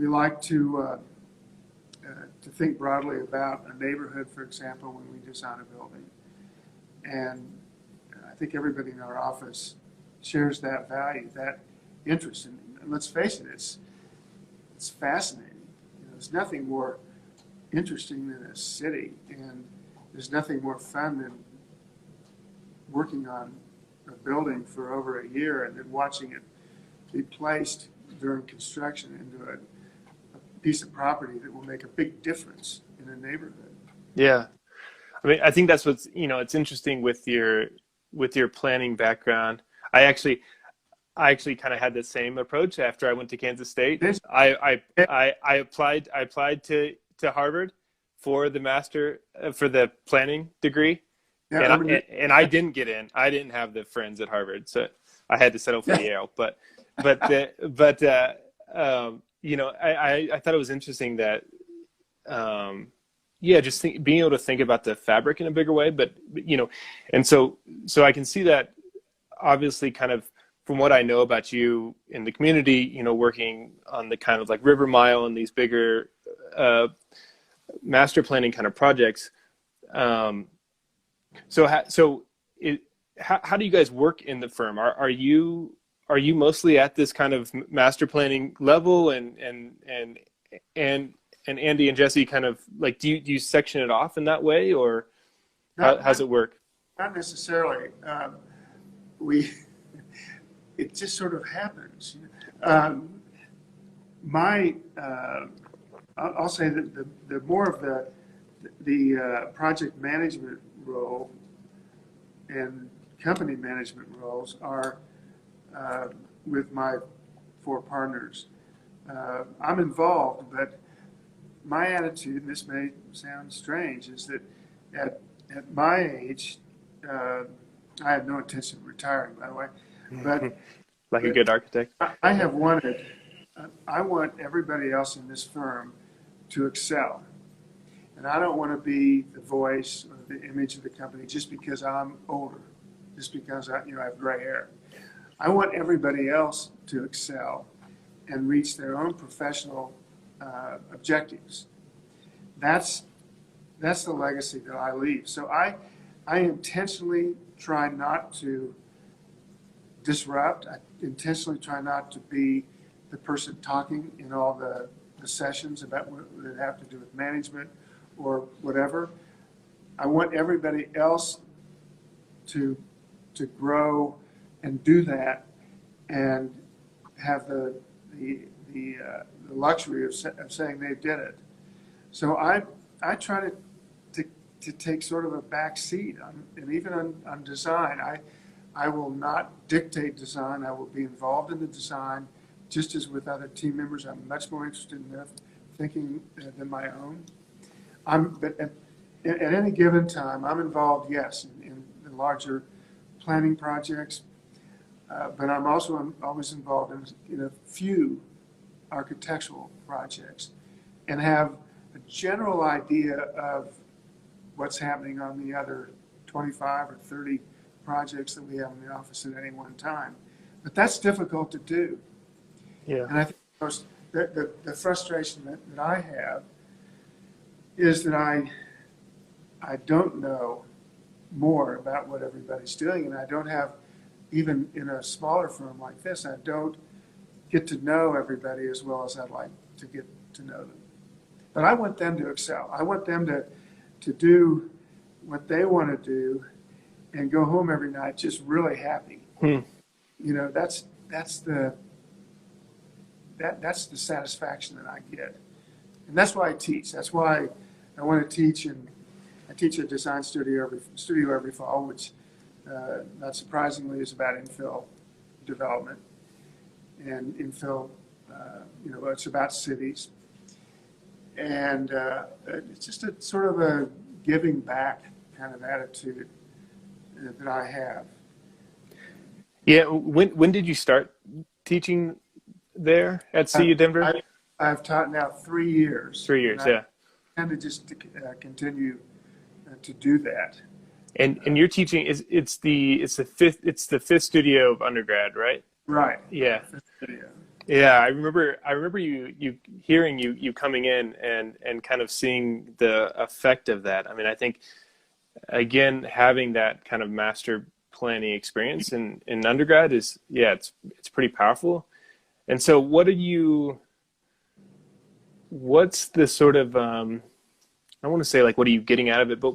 like to think broadly about a neighborhood, for example, when we design a building. And I think everybody in our office shares that value, that interest. And let's face it, it's fascinating. There's nothing more interesting than a city, and there's nothing more fun than working on a building for over a year and then watching it be placed during construction into a piece of property that will make a big difference in a neighborhood. Yeah. I mean, I think that's what's, it's interesting with your planning background. I actually kind of had the same approach after I went to Kansas State. I applied to Harvard for the master for the planning degree, and I didn't get in. I didn't have the friends at Harvard, so I had to settle for Yale. But I thought it was interesting that just being able to think about the fabric in a bigger way. But and so I can see that obviously kind of from what I know about you in the community, working on the kind of like River Mile and these bigger master planning kind of projects. So how do you guys work in the firm? Are you mostly at this kind of master planning level, and Andy and Jesse kind of like, do you section it off in that way, or how's it work? Not necessarily. It just sort of happens. I'll say that the more of the project management role and company management roles are with my 4 partners. I'm involved, but my attitude, and this may sound strange, is that at my age, I have no intention of retiring, by the way, but like a good architect. I want everybody else in this firm to excel. And I don't want to be the voice or the image of the company just because I'm older, just because I have gray hair. I want everybody else to excel and reach their own professional objectives. That's the legacy that I leave. So I intentionally try not to disrupt. I intentionally try not to be the person talking in all the sessions about what that have to do with management or whatever. I want everybody else to grow and do that and have the luxury of saying they did it. So I try to take sort of a back seat and even on design. I will not dictate design. I will be involved in the design, just as with other team members. I'm much more interested in their thinking than my own. But at any given time, I'm involved, yes, in the larger planning projects, but I'm also always involved in a few architectural projects and have a general idea of what's happening on the other 25 or 30 projects that we have in the office at any one time. But that's difficult to do. Yeah. And I think the frustration that I have is that I don't know more about what everybody's doing, and I don't have, even in a smaller firm like this, I don't get to know everybody as well as I'd like to get to know them. But I want them to excel. I want them to do what they want to do and go home every night just really happy. You know, that's the satisfaction that I get. And that's why I teach. That's why I want to teach, and I teach a design studio every fall, which not surprisingly is about infill development. And infill, you know, it's about cities. And it's just a sort of a giving back kind of attitude that I have. Yeah. When did you start teaching there at CU Denver? I've taught now 3 years. 3 years, yeah. I tend to just continue to do that. And you're teaching it's the fifth studio of undergrad, right? Right. Yeah. Fifth studio. Yeah, I remember you hearing you coming in and kind of seeing the effect of that. I mean, I think again having that kind of master planning experience in undergrad is it's pretty powerful. And so what's the sort of I don't want to say like what are you getting out of it, but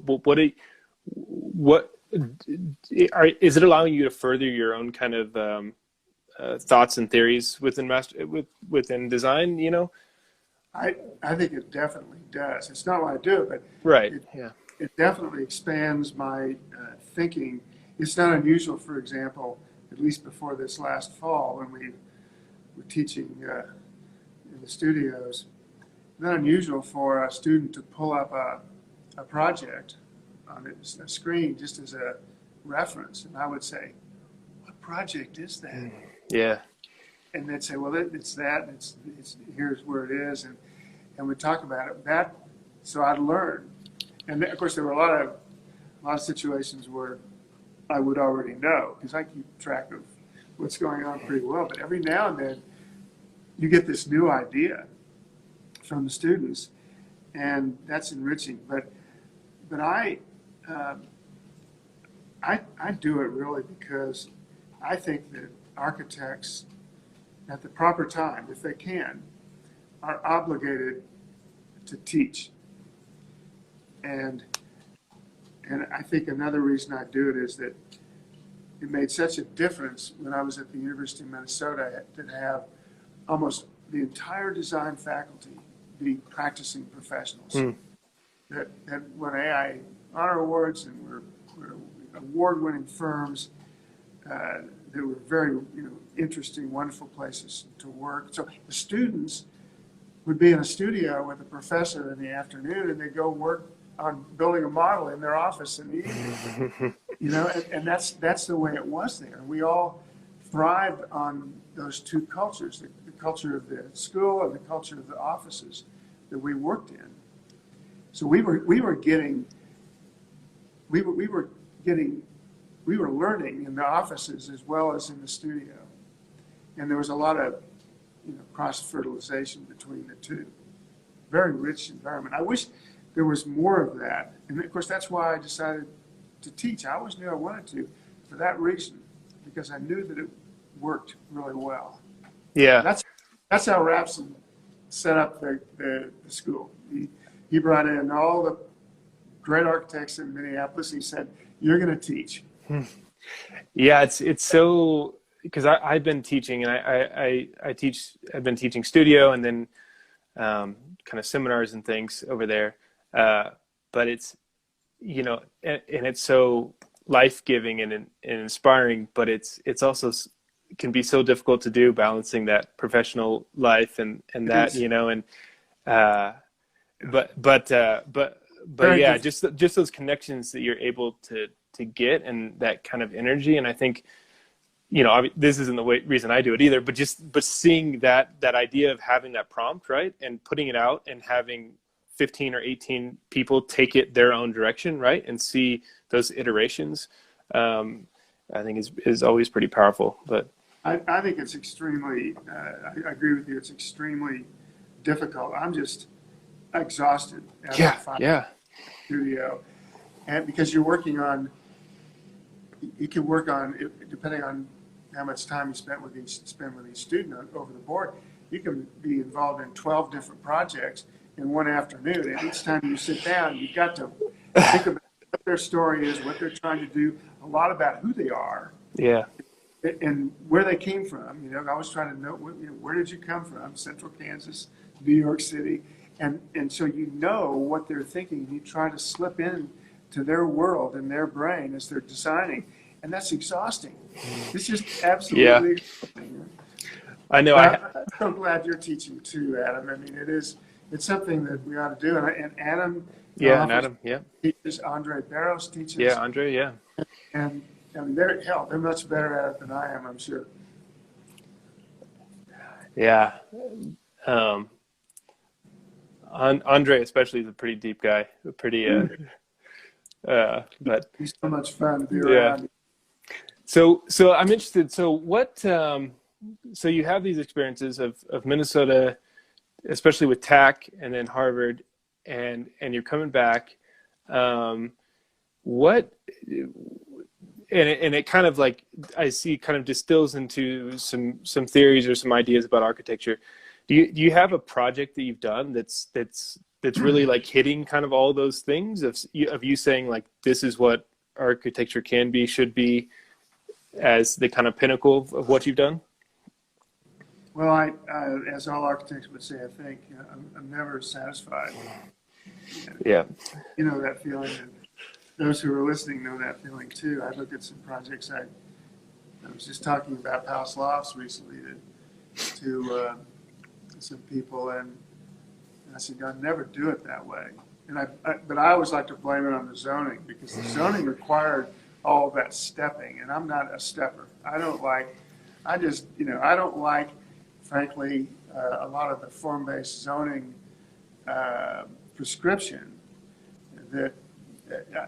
is it allowing you to further your own kind of thoughts and theories within design, you know? I think it definitely does. It's not why I do it, but right. It definitely expands my thinking. It's not unusual, for example, at least before this last fall when we were teaching in the studios, not unusual for a student to pull up a project on a screen just as a reference. And I would say, what project is that? Yeah. And they'd say, well, it's that, and it's here's where it is, and we'd talk about it. So I'd learn. And of course, there were a lot of situations where I would already know because I keep track of what's going on pretty well. But every now and then, you get this new idea from the students, and that's enriching. But I do it really because I think that architects, at the proper time, if they can, are obligated to teach. And I think another reason I do it is that it made such a difference when I was at the University of Minnesota to have almost the entire design faculty be practicing professionals. That won AI honor awards and were award-winning firms. They were very interesting, wonderful places to work. So the students would be in a studio with a professor in the afternoon, and they go work on building a model in their office in the evening. And that's the way it was there. We all thrived on those two cultures: the culture of the school and the culture of the offices that we worked in. So we were learning in the offices as well as in the studio, and there was a lot of cross-fertilization between the two. Very rich environment. I wish there was more of that, and of course that's why I decided to teach. I always knew I wanted to, for that reason, because I knew that it worked really well. Yeah, that's how Rapson set up the school. He brought in all the great architects in Minneapolis. He said, "You're going to teach." Yeah, it's so, because I've been teaching, and I've been teaching studio and then kind of seminars and things over there. But it's, and it's so life-giving and inspiring, but it's also can be so difficult to do, balancing that professional life and that, but yeah, just those connections that you're able to to get, and that kind of energy. And I think, this isn't the reason I do it either, but seeing that idea of having that prompt, right, and putting it out and having 15 or 18 people take it their own direction, right, and see those iterations, I think is always pretty powerful. But I think it's extremely, I agree with you, it's extremely difficult. I'm just exhausted at the studio. And because you can work on, depending on how much time you spend with each student over the board, you can be involved in 12 different projects in one afternoon. And each time you sit down, you've got to think about what their story is, what they're trying to do, a lot about who they are. Yeah. And where they came from. I was trying to know, where did you come from? Central Kansas, New York City. And so what they're thinking, and you try to slip in to their world and their brain as they're designing. And that's exhausting. It's just absolutely exhausting. I know. I'm so glad you're teaching too, Adam. I mean, it's something that we ought to do. And Adam, teaches. Andre Barros teaches. Yeah, Andre, yeah. And I mean, they're much better at it than I am, I'm sure. Yeah. Andre especially is a pretty deep guy. But he's so much fun to be around. So I'm interested. So what? So you have these experiences of Minnesota, especially with TAC, and then Harvard, and you're coming back. What? And it kind of like, I see, kind of distills into some theories or some ideas about architecture. Do you have a project that you've done that's really like hitting kind of all those things of you saying like, this is what architecture can be, should be, as the kind of pinnacle of what you've done? Well, I as all architects would say, I think I'm never satisfied. Yeah. That feeling. Those who are listening know that feeling too. I look at some projects. I was just talking about House Lofts recently to some people, and I said, I'd never do it that way. But I always like to blame it on the zoning, because the zoning required all that stepping, and I'm not a stepper. I don't like, frankly, a lot of the form-based zoning prescription that.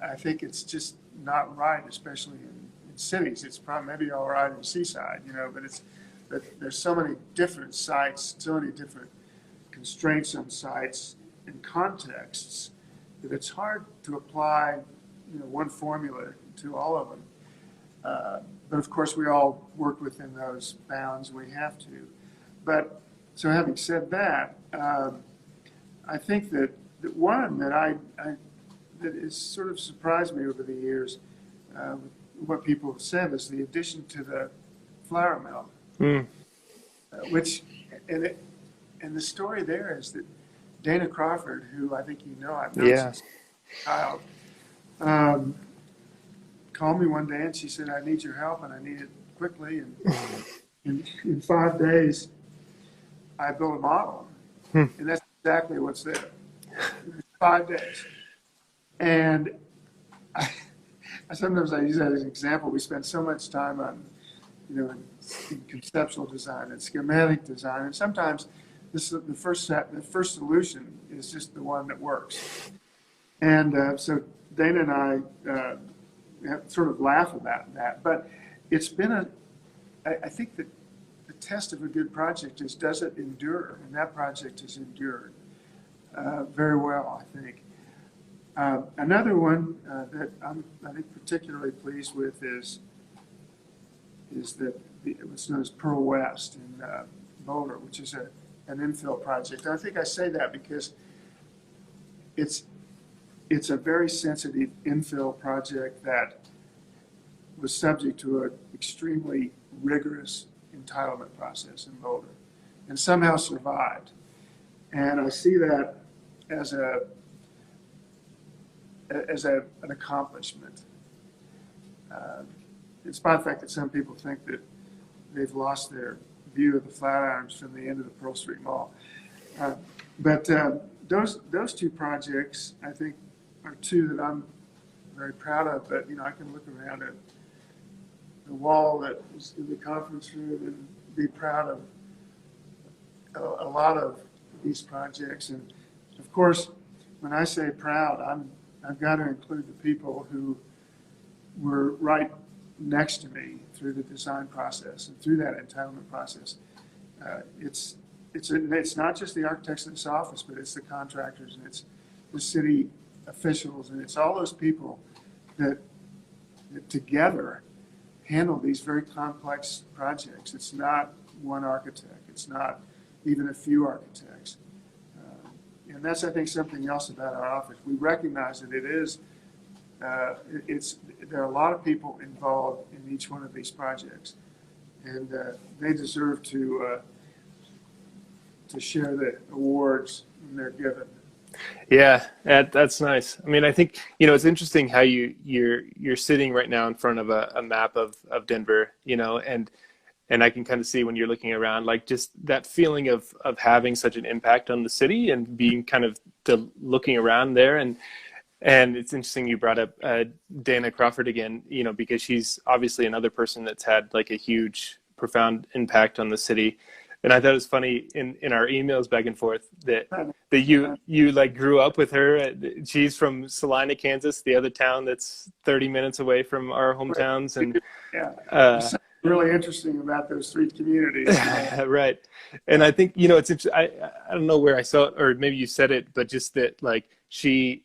I think it's just not right, especially in cities. It's probably maybe all right in Seaside, but there's so many different sites, so many different constraints on sites and contexts that it's hard to apply, one formula to all of them. But of course, we all work within those bounds. We have to. But so having said that, I think that one that that has sort of surprised me over the years, what people have said, is the addition to the flour mill, which, and the story there is that Dana Crawford, who I think I've known since a child, called me one day and she said, I need your help and I need it quickly. And in 5 days, I built a model. And that's exactly what's there. 5 days. And sometimes I use that as an example. We spend so much time on, in conceptual design and schematic design, and sometimes the first solution is just the one that works. And so Dana and I sort of laugh about that, but it's been I think that the test of a good project is, does it endure? And that project has endured very well, I think. Another one that I think particularly pleased with is that what's known as Pearl West in Boulder, which is an infill project. And I think I say that because it's a very sensitive infill project that was subject to an extremely rigorous entitlement process in Boulder, and somehow survived. And I see that as an accomplishment. Despite the fact that some people think that they've lost their view of the Flatirons from the end of the Pearl Street Mall. But those two projects, I think, are two that I'm very proud of. But I can look around at the wall that was in the conference room and be proud of a lot of these projects. And of course, when I say proud, I've got to include the people who were right next to me through the design process and through that entitlement process. It's not just the architects in this office, but it's the contractors and it's the city officials and it's all those people that together handle these very complex projects. It's not one architect. It's not even a few architects. And that's, I think, something else about our office. We recognize that there are a lot of people involved in each one of these projects, and they deserve to share the awards when they're given. Yeah, that's nice. I mean, I think it's interesting how you're sitting right now in front of a map of Denver, and I can kind of see when you're looking around, like just that feeling of having such an impact on the city and being kind of looking around there. And it's interesting you brought up Dana Crawford again, because she's obviously another person that's had like a huge, profound impact on the city. And I thought it was funny in our emails back and forth that you like grew up with her. She's from Salina, Kansas, the other town that's 30 minutes away from our hometowns. And yeah, really interesting about those three communities. Right. And I think, it's interesting. I don't know where I saw it, or maybe you said it, but just that like she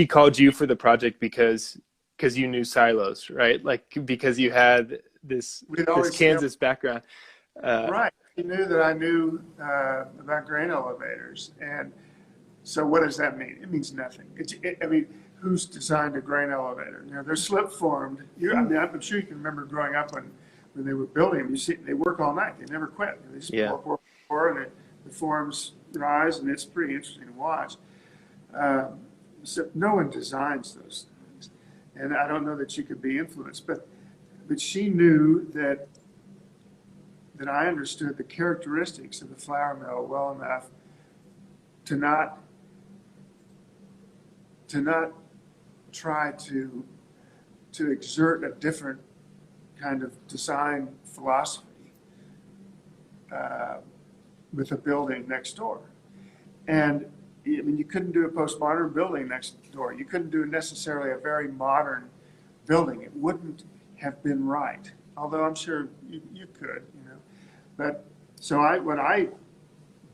called you for the project because you knew silos, right? Like because you had this Kansas background. Right. He knew that I knew about grain elevators. And so what does that mean? It means nothing. I mean, who's designed a grain elevator? They're slip formed. I'm sure you can remember growing up when they were building them. You see, they work all night. They never quit. They just pour, and the forms rise, and it's pretty interesting to watch. So no one designs those things. And I don't know that she could be influenced, but she knew that I understood the characteristics of the flour mill well enough to not try to exert a different kind of design philosophy with a building next door. And I mean, you couldn't do a postmodern building next door. You couldn't do necessarily a very modern building. It wouldn't have been right. Although I'm sure you could, But so what I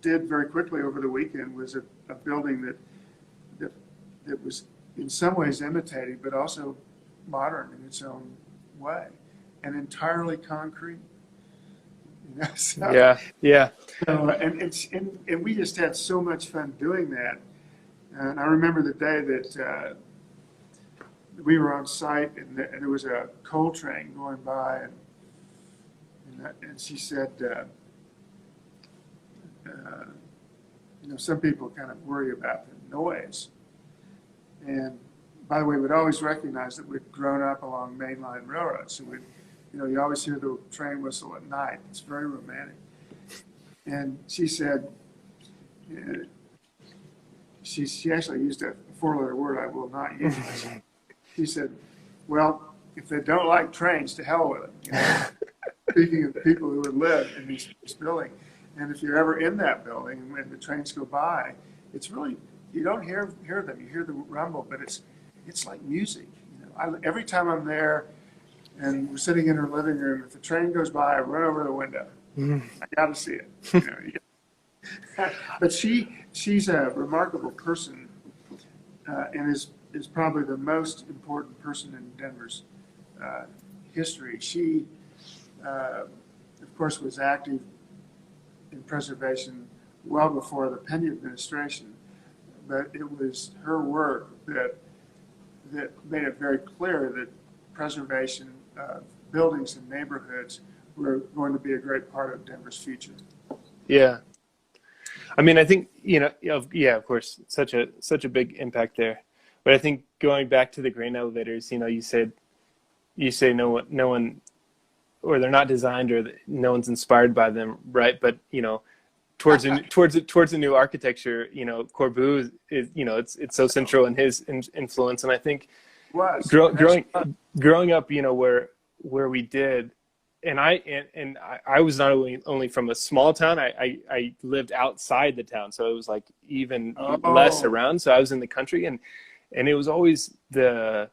did very quickly over the weekend was a building that was in some ways imitated, but also modern in its own way, and entirely concrete. So, yeah. And we just had so much fun doing that. And I remember the day that we were on site, and there was a coal train going by, and she said, some people kind of worry about the noise. And by the way, we'd always recognize that we'd grown up along mainline railroads. So you always hear the train whistle at night. It's very romantic. And she said, she actually used a four-letter word I will not use. She said, well, if they don't like trains, to hell with it. Speaking of the people who would live in this building. And if you're ever in that building and when the trains go by, it's really, you don't hear them. You hear the rumble, but it's like music. Every time I'm there and we're sitting in her living room, if the train goes by, I run over the window. I got to see it. But she's a remarkable person and is probably the most important person in Denver's history. She, of course, was active in preservation well before the Penny administration, but it was her work that made it very clear that preservation of buildings and neighborhoods were going to be a great part of Denver's future. Yeah. I mean, I think, of course, such a big impact there. But I think going back to the grain elevators, you say no one, or they're not designed, or no one's inspired by them, right? But towards a new architecture, Corbu is it's so central in his influence, and I think was. growing up, where we did, and I was not only from a small town. I lived outside the town, so it was like even less around. So I was in the country, and it was always the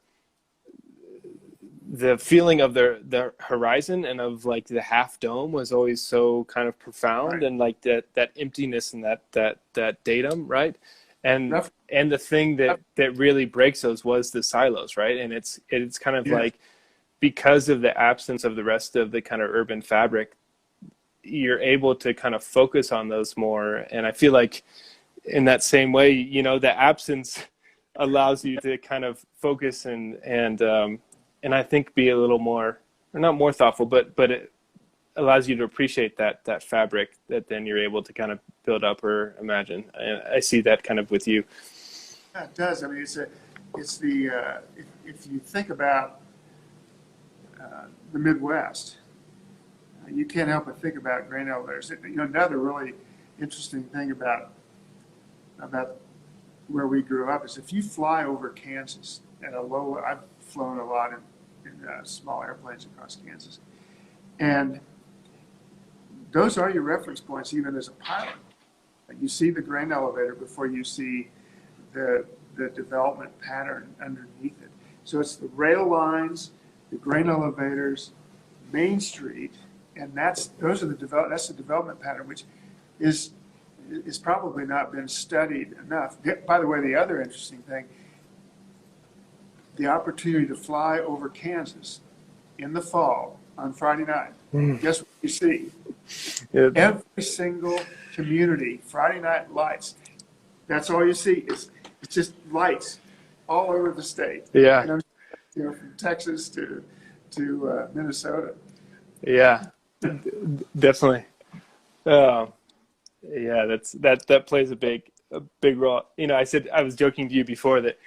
feeling of the horizon and of like the half dome was always so kind of profound, Right. and like that emptiness and that datum, right? And the thing that really breaks those was the silos, right? And it's kind of like, because of the absence of the rest of the kind of urban fabric, you're able to kind of focus on those more. And I feel like in that same way, the absence allows you to kind of focus and I think be a little more, or not more thoughtful, but it allows you to appreciate that fabric that then you're able to kind of build up or imagine. And I see that kind of with you. Yeah, it does. I mean, it's the if you think about the Midwest, you can't help but think about grain elevators. Another really interesting thing about where we grew up is if you fly over Kansas at a low, I've flown a lot in small airplanes across Kansas, and those are your reference points even as a pilot. You see the grain elevator before you see the development pattern underneath it. So it's the rail lines, the grain elevators, Main Street, and that's the development pattern, which is probably not been studied enough. By the way, the other interesting thing, the opportunity to fly over Kansas in the fall on Friday night. Guess what you see? Yeah. Every single community, Friday night lights. That's all you see. It's just lights all over the state. Yeah. From Texas to Minnesota. Yeah, definitely. Yeah, that plays a big role. I was joking to you before that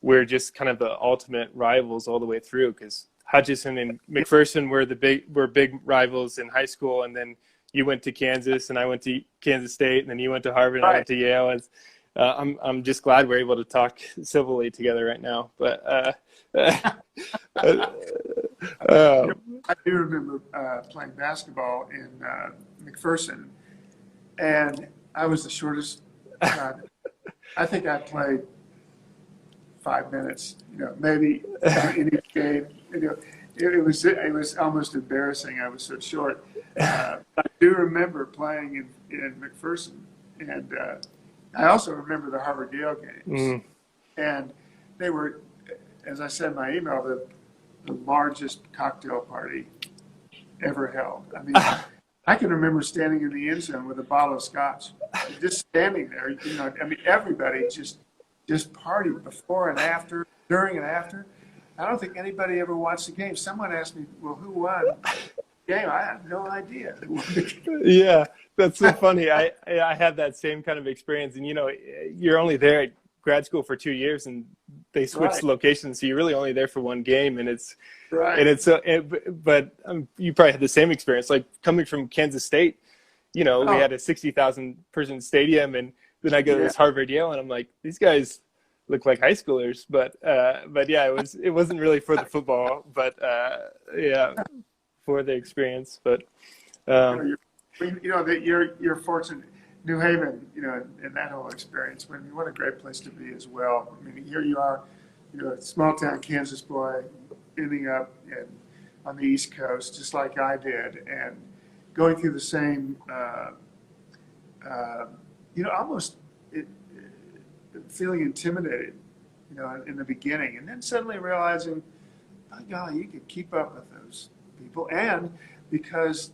we're just kind of the ultimate rivals all the way through, because Hutchinson and McPherson were big rivals in high school, and then you went to Kansas and I went to Kansas State, and then you went to Harvard and I went to Yale. I'm just glad we're able to talk civilly together right now. But I do remember playing basketball in McPherson, and I was the shortest. I think I played 5 minutes, maybe in each game. It was almost embarrassing. I was so short. I do remember playing in McPherson, and I also remember the Harvard Yale games, and they were, as I said in my email, the largest cocktail party ever held. I mean, I can remember standing in the end zone with a bottle of scotch, just standing there. I mean, everybody just partied before and after, during and after. I don't think anybody ever watched the game. Someone asked me, "Well, who won the game?" I have no idea. Yeah, that's so funny. I had that same kind of experience, and you're only there at grad school for 2 years, and they switched locations, so you're really only there for one game, and it's but you probably had the same experience, like coming from Kansas State. We had a 60,000 person stadium, and then I go to this Harvard Yale, and I'm like, these guys look like high schoolers, but yeah, it wasn't really for the football, but for the experience. But you're fortunate, New Haven, in that whole experience. What a great place to be as well. I mean, here you are, a small town Kansas boy, ending up on the East Coast, just like I did, and going through the same, almost feeling intimidated, in the beginning, and then suddenly realizing, by golly, you could keep up with those people, and because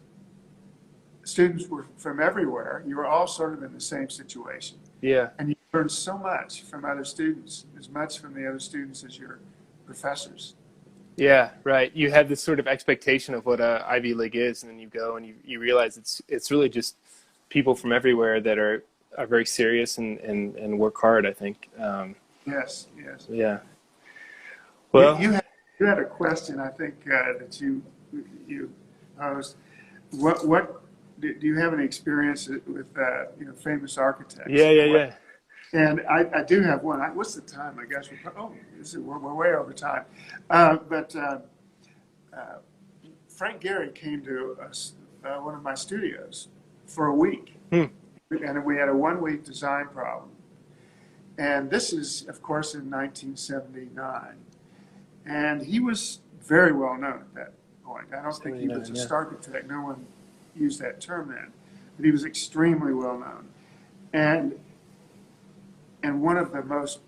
students were from everywhere, you were all sort of in the same situation. Yeah. And you learned so much from other students, as much from the other students as your professors. Yeah, right. You have this sort of expectation of what a Ivy League is, and then you go and you realize it's really just people from everywhere that are very serious and work hard, I think. Yes. Yeah. Well, you had a question, I think, that you posed. What do you have any experience with famous architects? Yeah. And I do have one. What's the time? I guess we're way over time. But Frank Gehry came to us, one of my studios for a week. And we had a 1-week design problem. And this is, of course, in 1979. And he was very well known at that point. I don't think he was a star architect. No one used that term then. But he was extremely well known. And one of the most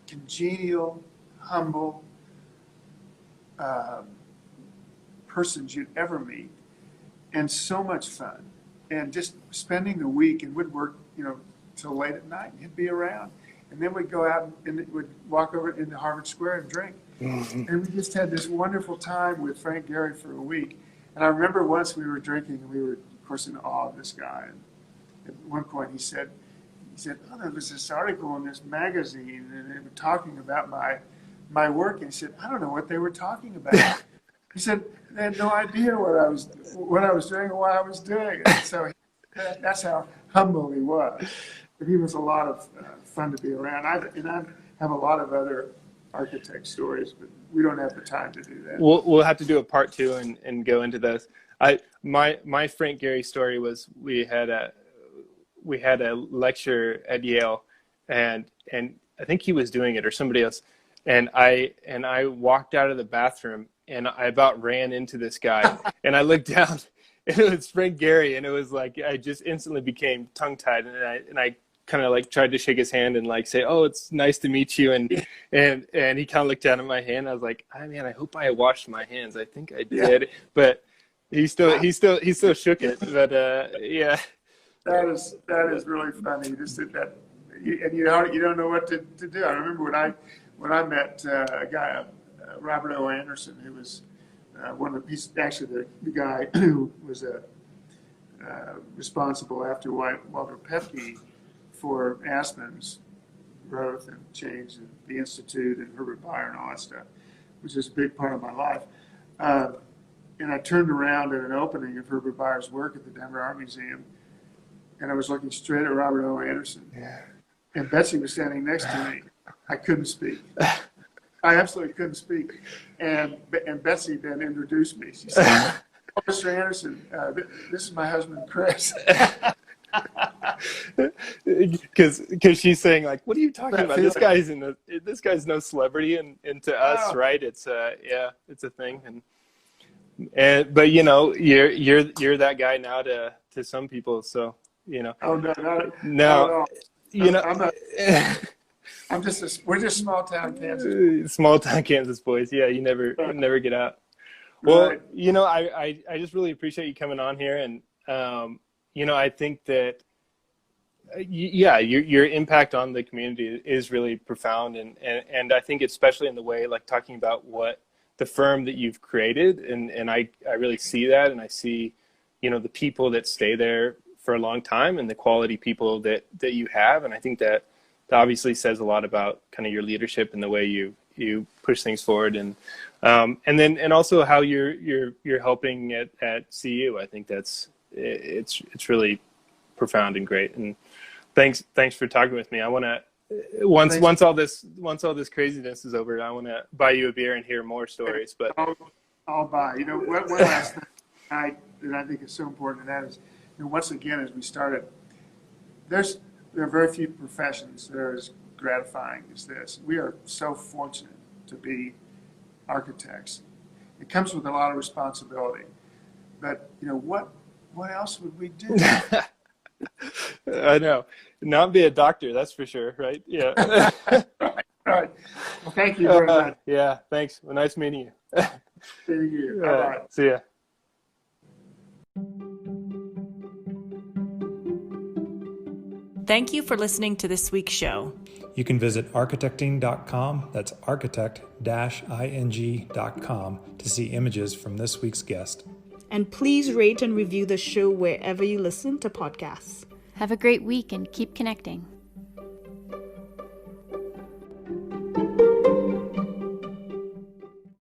congenial, humble persons you'd ever meet, and so much fun. And just spending the week, and would work, till late at night. He'd be around, and then we'd go out and would walk over into Harvard Square and drink. And we just had this wonderful time with Frank Gehry for a week. And I remember once we were drinking, and we were, of course, in awe of this guy. And at one point, he said, "Oh, there was this article in this magazine, and they were talking about my work." And he said, "I don't know what they were talking about." He said, "They had no idea what I was doing or why I was doing it." And so that's how humble he was. But he was a lot of fun to be around. I have a lot of other architect stories, but we don't have the time to do that. We'll have to do a part 2 and go into those. My Frank Gehry story was we had a lecture at Yale, and I think he was doing it or somebody else, and I walked out of the bathroom and I about ran into this guy, and I looked down and it was Frank Gehry, and it was like I just instantly became tongue-tied, and I kind of like tried to shake his hand and like say, "Oh, it's nice to meet you," and he kind of looked down at my hand. I was like, "Oh man, I hope I washed my hands. I think I did," but he still shook it. But yeah. That is really funny. Just that, and you don't know what to do. I remember when I met a guy, Robert O. Anderson, who was he's actually the guy who was responsible after Walter Pepke for Aspen's growth and change and the Institute and Herbert Bayer and all that stuff, which is a big part of my life. And I turned around at an opening of Herbert Bayer's work at the Denver Art Museum, and I was looking straight at Robert O. Anderson. Yeah. And Betsy was standing next to me. I couldn't speak. I absolutely couldn't speak. And Betsy then introduced me. She said, "Oh, Mr. Anderson, this is my husband, Chris." Because she's saying like, "What are you talking about? This guy's no celebrity, and to us, right? It's it's a thing." But you're that guy now to some people, so. Oh no! I'm not. We're just small town Kansas. Small town Kansas boys. Yeah, you never get out. Well, right. I just really appreciate you coming on here, and I think that your impact on the community is really profound, and I think especially in the way like talking about what the firm that you've created, and I really see that, and I see the people that stay there for a long time and the quality people that you have. And I think that obviously says a lot about kind of your leadership and the way you push things forward. And also how you're helping at CU. I think it's really profound and great. And thanks for talking with me. I want to, once all this craziness is over, I want to buy you a beer and hear more stories, but I'll buy, one last thing that I think is so important, and that is, once again, as we started, there are very few professions that are as gratifying as this. We are so fortunate to be architects. It comes with a lot of responsibility, but what else would we do? I know, not be a doctor, that's for sure, right? Yeah. Right. Well, thank you very much. Yeah, thanks. Well, nice meeting you. See you. Bye-bye. See ya. Thank you for listening to this week's show. You can visit architecting.com, that's architect-ing.com, to see images from this week's guest. And please rate and review the show wherever you listen to podcasts. Have a great week and keep connecting.